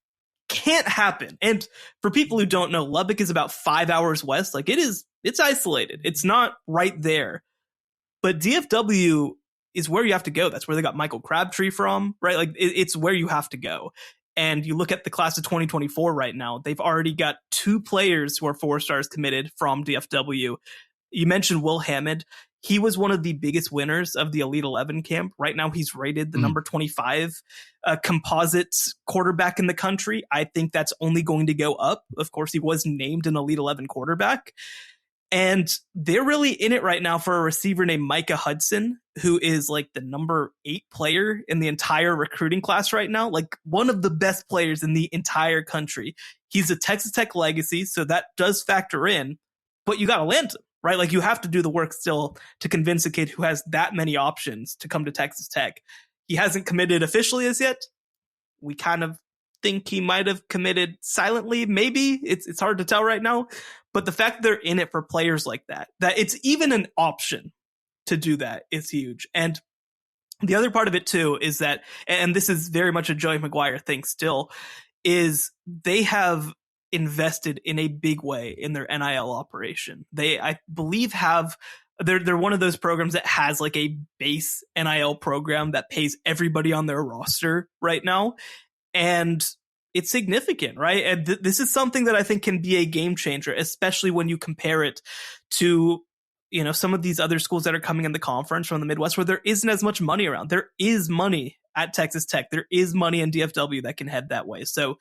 can't happen. And for people who don't know, Lubbock is about 5 hours west. Like, it's isolated. It's not right there. But DFW is where you have to go. That's where they got Michael Crabtree from, right? Like, it's where you have to go. And you look at the class of 2024 right now, they've already got 2 players who are 4-stars committed from DFW. You mentioned Will Hammond. He was one of the biggest winners of the Elite 11 camp. Right now, he's rated the number 25 composite quarterback in the country. I think that's only going to go up. Of course, he was named an Elite 11 quarterback. And they're really in it right now for a receiver named Micah Hudson, who is like the number 8 player in the entire recruiting class right now. Like, one of the best players in the entire country. He's a Texas Tech legacy, so that does factor in. But you got to land him. Right? Like, you have to do the work still to convince a kid who has that many options to come to Texas Tech. He hasn't committed officially as yet. We kind of think he might have committed silently. Maybe it's hard to tell right now. But the fact that they're in it for players like that it's even an option to do that is huge. And the other part of it too is that, and this is very much a Joey McGuire thing still, is they have invested in a big way in their NIL operation. They, I believe, they're one of those programs that has like a base NIL program that pays everybody on their roster right now. And it's significant, right? And this is something that I think can be a game changer, especially when you compare it to, you know, some of these other schools that are coming in the conference from the Midwest where there isn't as much money around. There is money at Texas Tech. There is money in DFW that can head that way. So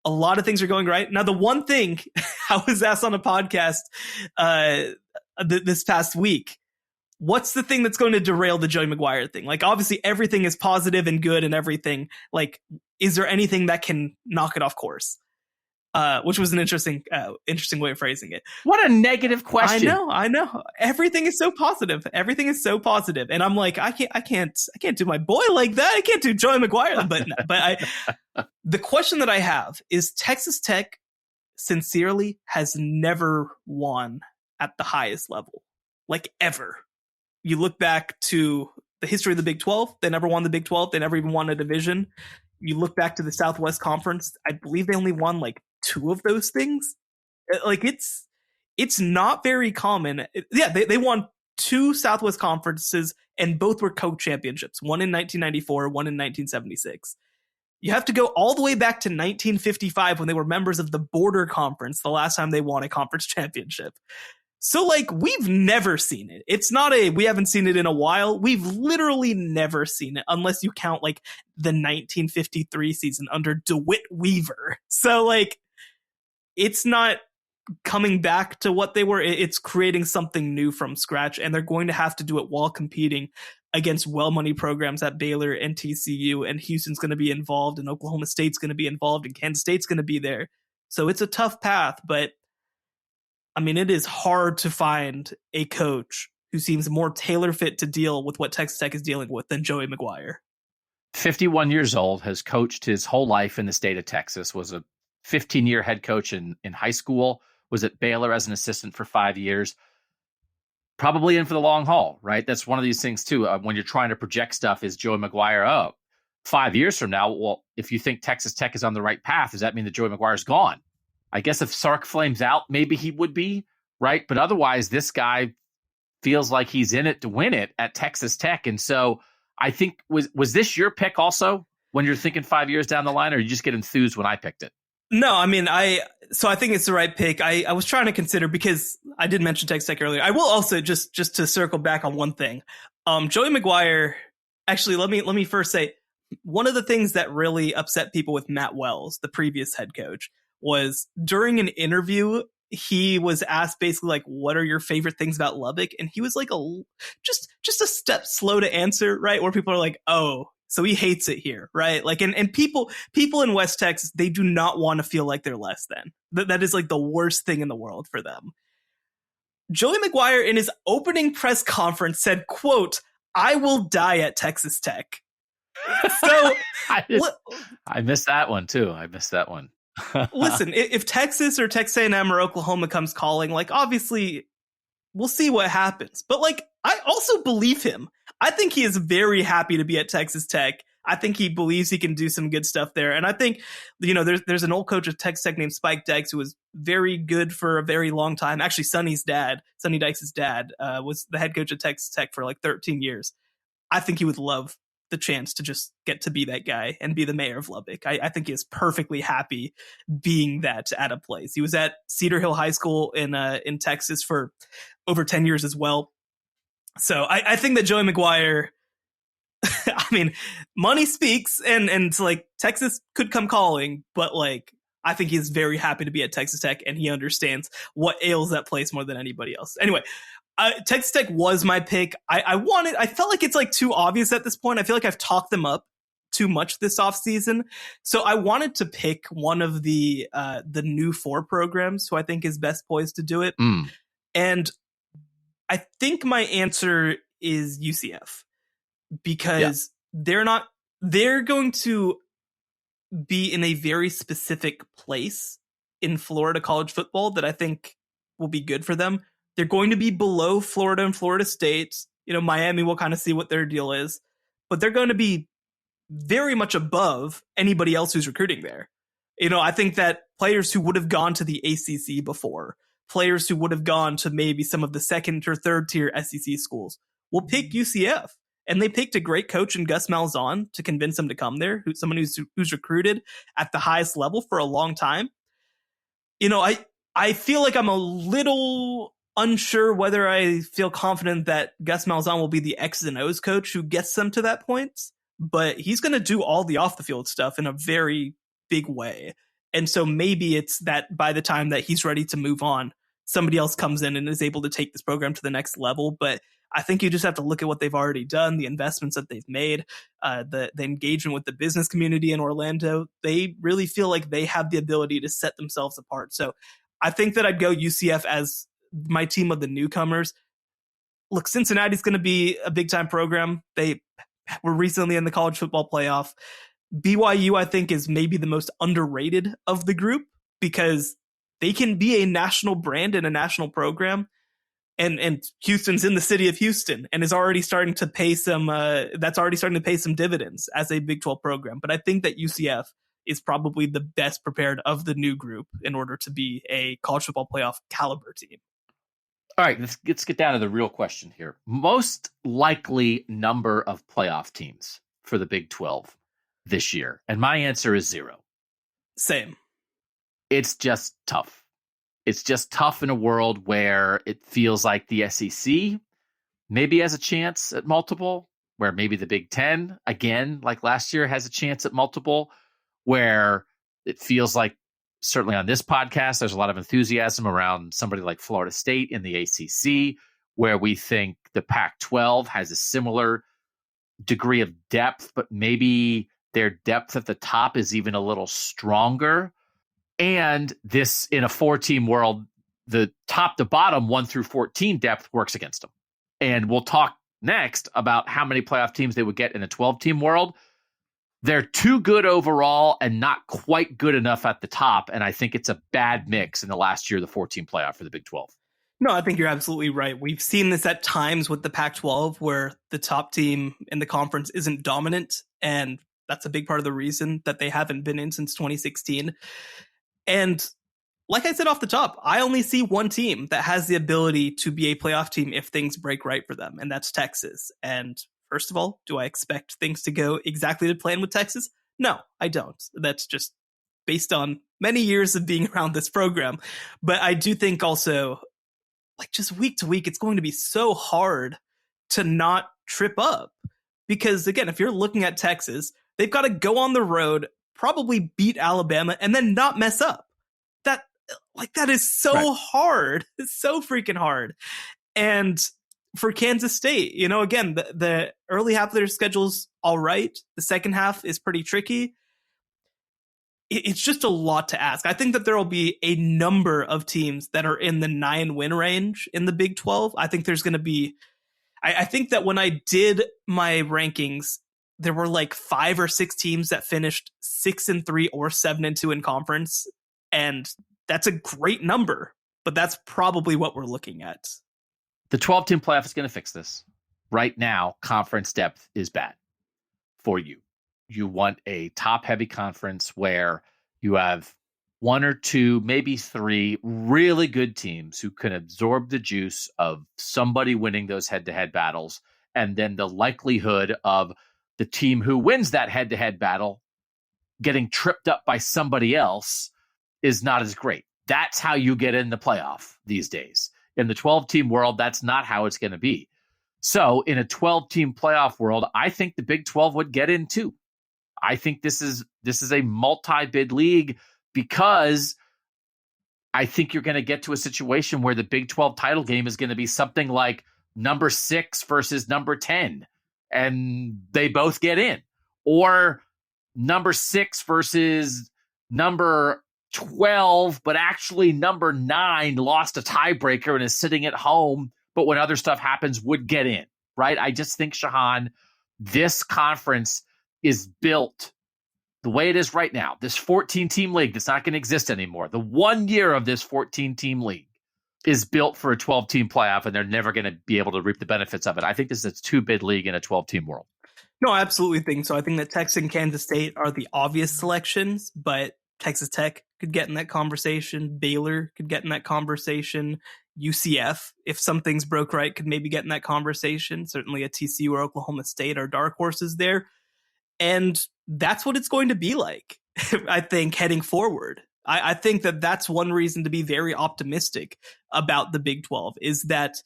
a lot of things are going right. Now, the one thing I was asked on a podcast this past week, what's the thing that's going to derail the Joey McGuire thing? Like, obviously, everything is positive and good and everything. Like, is there anything that can knock it off course? Which was an interesting way of phrasing it. What a negative question. I know. Everything is so positive. Everything is so positive. And I'm like, I can't do my boy like that. I can't do Joey McGuire. But the question that I have is Texas Tech sincerely has never won at the highest level, like ever. You look back to the history of the Big 12. They never won the Big 12. They never even won a division. You look back to the Southwest Conference. I believe they only won like 2 of those things. Like, it's not very common. They won 2 Southwest Conferences and both were co-championships. One in 1994, one in 1976. You have to go all the way back to 1955 when they were members of the Border Conference, the last time they won a conference championship. So, like, we've never seen it. It's not we haven't seen it in a while. We've literally never seen it, unless you count, like, the 1953 season under DeWitt Weaver. So, like, it's not coming back to what they were. It's creating something new from scratch, and they're going to have to do it while competing against well-money programs at Baylor and TCU, and Houston's going to be involved, and Oklahoma State's going to be involved, and Kansas State's going to be there. So it's a tough path, but I mean, it is hard to find a coach who seems more tailor fit to deal with what Texas Tech is dealing with than Joey McGuire. 51 years old, has coached his whole life in the state of Texas, was a 15-year head coach in high school, was at Baylor as an assistant for 5 years. Probably in for the long haul, right? That's one of these things, too. When you're trying to project stuff, is Joey McGuire, 5 years from now, well, if you think Texas Tech is on the right path, does that mean that Joey McGuire's gone? I guess if Sark flames out, maybe he would be, right? But otherwise, this guy feels like he's in it to win it at Texas Tech. And so I think, was this your pick also when you're thinking 5 years down the line, or you just get enthused when I picked it? No, I mean, I think it's the right pick. I was trying to consider, because I did mention Texas Tech earlier. I will also, just to circle back on one thing. Joey McGuire, actually, let me first say, one of the things that really upset people with Matt Wells, the previous head coach, was during an interview, he was asked basically, like, what are your favorite things about Lubbock? And he was like just a step slow to answer, right? Where people are like, oh, so he hates it here, right? Like, and people in West Texas, they do not want to feel like they're less than. That is like the worst thing in the world for them. Joey McGuire, in his opening press conference, said, quote, "I will die at Texas Tech." So I missed that one too. Listen, if Texas or Texas A&M or Oklahoma comes calling, like, obviously we'll see what happens. But, like, I also believe him. I think he is very happy to be at Texas Tech. I think he believes he can do some good stuff there. And I think, there's an old coach of Texas Tech named Spike Dykes who was very good for a very long time. Actually, Sonny Dykes' dad, was the head coach of Texas Tech for like 13 years. I think he would love the chance to just get to be that guy and be the mayor of Lubbock. I think he is perfectly happy being that at a place. He was at Cedar Hill High School in Texas for over 10 years as well. So I think that Joey McGuire, I mean, money speaks, and like, Texas could come calling, but, like, I think he's very happy to be at Texas Tech, and he understands what ails that place more than anybody else. Anyway, Texas Tech was my pick. I felt like it's like too obvious at this point. I feel like I've talked them up too much this offseason. So I wanted to pick one of the new 4 programs who I think is best poised to do it. And I think my answer is UCF, because they're going to be in a very specific place in Florida college football that I think will be good for them. They're going to be below Florida and Florida State. Miami will kind of see what their deal is, but they're going to be very much above anybody else who's recruiting there. I think that players who would have gone to the ACC before, players who would have gone to maybe some of the second or third tier SEC schools, will pick UCF. And they picked a great coach in Gus Malzahn to convince him to come there, someone who's recruited at the highest level for a long time. I feel like I'm a little unsure whether I feel confident that Gus Malzahn will be the X's and O's coach who gets them to that point, but he's going to do all the off the field stuff in a very big way. And so maybe it's that by the time that he's ready to move on, somebody else comes in and is able to take this program to the next level. But I think you just have to look at what they've already done, the investments that they've made, the engagement with the business community in Orlando. They really feel like they have the ability to set themselves apart. So I think that I'd go UCF as my team of the newcomers. Look, Cincinnati's going to be a big time program. They were recently in the college football playoff. BYU, I think, is maybe the most underrated of the group because they can be a national brand and a national program. And Houston's in the city of Houston and is already starting to pay some dividends as a Big 12 program. But I think that UCF is probably the best prepared of the new group in order to be a college football playoff caliber team. All right, let's get down to the real question here. Most likely number of playoff teams for the Big 12 this year. And my answer is 0. Same. It's just tough. It's just tough in a world where it feels like the SEC maybe has a chance at multiple, where maybe the Big Ten, again, like last year, has a chance at multiple, where it feels like, certainly on this podcast, there's a lot of enthusiasm around somebody like Florida State in the ACC, where we think the Pac-12 has a similar degree of depth, but maybe their depth at the top is even a little stronger. And this, in a 4-team world, the top to bottom 1 through 14 depth works against them. And we'll talk next about how many playoff teams they would get in a 12-team world. They're too good overall and not quite good enough at the top. And I think it's a bad mix in the last year of the 14 playoff for the Big 12. No, I think you're absolutely right. We've seen this at times with the Pac-12 where the top team in the conference isn't dominant. And that's a big part of the reason that they haven't been in since 2016. And like I said off the top, I only see one team that has the ability to be a playoff team if things break right for them, and that's Texas. And first of all, do I expect things to go exactly to plan with Texas? No, I don't. That's just based on many years of being around this program. But I do think also, like, just week to week, it's going to be so hard to not trip up. Because again, if you're looking at Texas, they've got to go on the road, probably beat Alabama, and then not mess up. That is so hard. It's so freaking hard. And for Kansas State, again, the early half of their schedule's all right. The second half is pretty tricky. It's just a lot to ask. I think that there will be a number of teams that are in the 9-win range in the Big 12. I think there's going to be, I think that when I did my rankings, there were like 5 or 6 teams that finished 6-3 or 7-2 in conference. And that's a great number, but that's probably what we're looking at. The 12-team playoff is going to fix this. Right now, conference depth is bad for you. You want a top-heavy conference where you have 1 or 2, maybe 3 really good teams who can absorb the juice of somebody winning those head-to-head battles, and then the likelihood of the team who wins that head-to-head battle getting tripped up by somebody else is not as great. That's how you get in the playoff these days. In the 12-team world, that's not how it's going to be. So in a 12-team playoff world, I think the Big 12 would get in too. I think this is a multi-bid league because I think you're going to get to a situation where the Big 12 title game is going to be something like number 6 versus number 10, and they both get in. Or number 6 versus number 12, but actually number 9 lost a tiebreaker and is sitting at home, but when other stuff happens, would get in, right? I just think, Shehan, this conference is built the way it is right now. This 14-team league that's not going to exist anymore. The 1 year of this 14-team league is built for a 12-team playoff, and they're never going to be able to reap the benefits of it. I think this is a 2-bid league in a 12-team world. No, I absolutely think so. I think that Texas and Kansas State are the obvious selections, but Texas Tech could get in that conversation. Baylor could get in that conversation. UCF, if some things broke right, could maybe get in that conversation. Certainly a TCU or Oklahoma State are dark horses there. And that's what it's going to be like, I think, heading forward. I think that that's one reason to be very optimistic about the Big 12 is that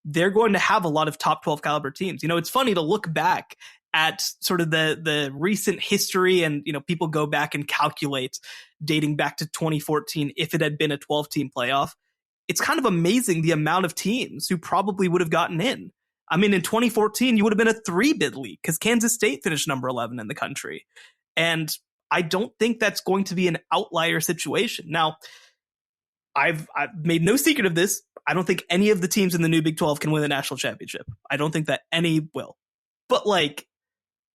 they're going to have a lot of top 12 caliber teams. It's funny to look back at sort of the recent history, and people go back and calculate dating back to 2014 if it had been a 12-team playoff. It's kind of amazing the amount of teams who probably would have gotten in. I mean, in 2014, you would have been a 3-bid league because Kansas State finished number 11 in the country. And I don't think that's going to be an outlier situation. Now, I've made no secret of this. I don't think any of the teams in the new Big 12 can win the national championship. I don't think that any will. But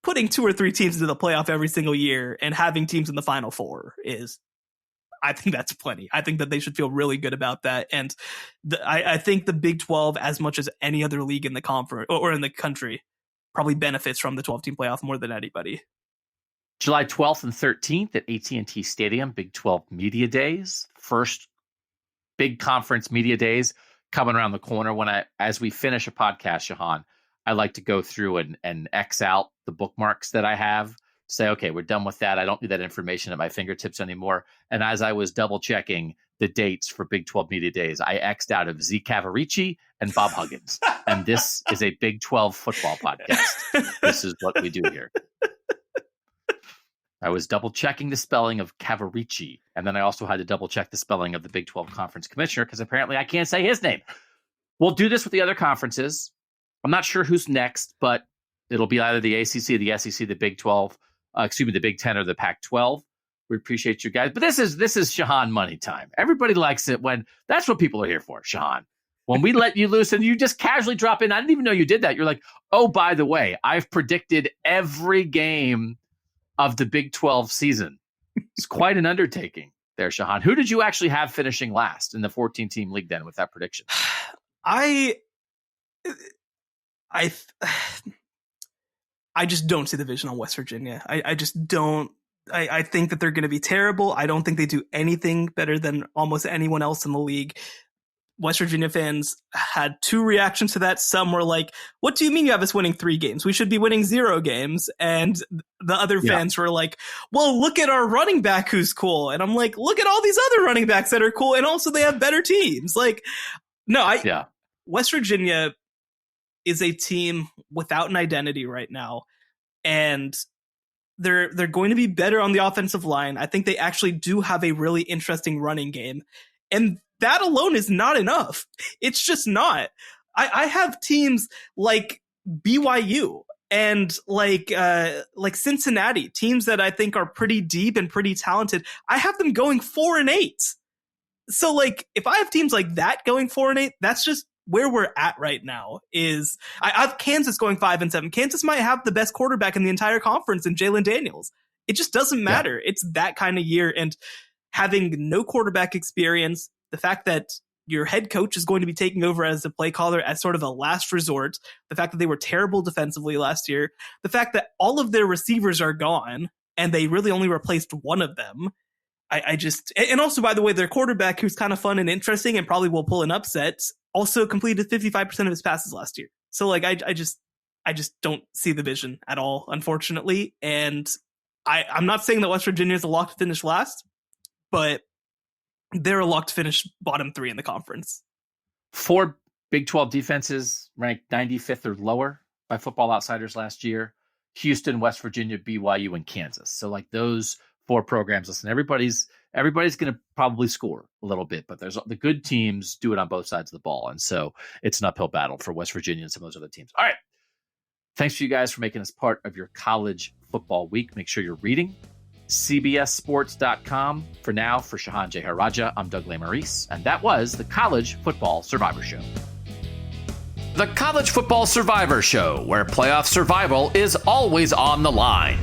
putting 2 or 3 teams into the playoff every single year and having teams in the Final Four I think that's plenty. I think that they should feel really good about that. And I think the Big 12, as much as any other league in the conference or in the country, probably benefits from the 12-team playoff more than anybody. July 12th and 13th at AT&T Stadium, Big 12 Media Days. First big conference media days coming around the corner. As we finish a podcast, Shehan, I like to go through and X out the bookmarks that I have say, okay, we're done with that. I don't need that information at my fingertips anymore. And as I was double checking the dates for Big 12 Media Days, I X'd out of Z Cavarici and Bob Huggins. And this is a Big 12 football podcast. This is what we do here. I was double checking the spelling of Cavarici. And then I also had to double check the spelling of the Big 12 conference commissioner because apparently I can't say his name. We'll do this with the other conferences. I'm not sure who's next, but it'll be either the ACC, the SEC, the Big 12, the Big 10 or the Pac-12. We appreciate you guys. But this is Shehan money time. Everybody likes it when that's what people are here for, Shehan. When we let you loose and you just casually drop in, I didn't even know you did that. You're like, oh, by the way, I've predicted every game of the Big 12 season. It's quite an undertaking there, Shehan. Who did you actually have finishing last in the 14-team league then with that prediction? I just don't see the vision on West Virginia. I just don't. I think that they're going to be terrible. I don't think they do anything better than almost anyone else in the league. West Virginia fans had two reactions to that. Some were like, what do you mean you have us winning 3 games? We should be winning 0 games. And the other fans were like, well, look at our running back who's cool. And I'm like, look at all these other running backs that are cool. And also they have better teams. Like, no, West Virginia is a team without an identity right now. And they're going to be better on the offensive line. I think they actually do have a really interesting running game. And that alone is not enough. It's just not. I have teams like BYU and like Cincinnati, teams that I think are pretty deep and pretty talented. I have them going 4-8. So like, if I have teams like that going 4-8, that's just where we're at right now. Is I have Kansas going 5-7. Kansas might have the best quarterback in the entire conference in Jalen Daniels. It just doesn't matter. It's that kind of year. And having no quarterback experience, the fact that your head coach is going to be taking over as the play caller as sort of a last resort, the fact that they were terrible defensively last year, the fact that all of their receivers are gone and they really only replaced one of them. And also, by the way, their quarterback, who's kind of fun and interesting and probably will pull an upset, also completed 55% of his passes last year. So like, I just don't see the vision at all, unfortunately. And I'm not saying that West Virginia is a lock to finish last, but they're a lock to finish bottom 3 in the conference. 4 Big 12 defenses ranked 95th or lower by Football Outsiders last year. Houston, West Virginia, BYU, and Kansas. So like those 4 programs, listen, everybody's going to probably score a little bit, but there's the good teams do it on both sides of the ball. And so it's an uphill battle for West Virginia and some of those other teams. All right. Thanks to you guys for making us part of your college football week. Make sure you're reading CBSSports.com. For now, for Shehan Jeyarajah, I'm Doug Lesmerises, and that was the College Football Survivor Show. The College Football Survivor Show, where playoff survival is always on the line.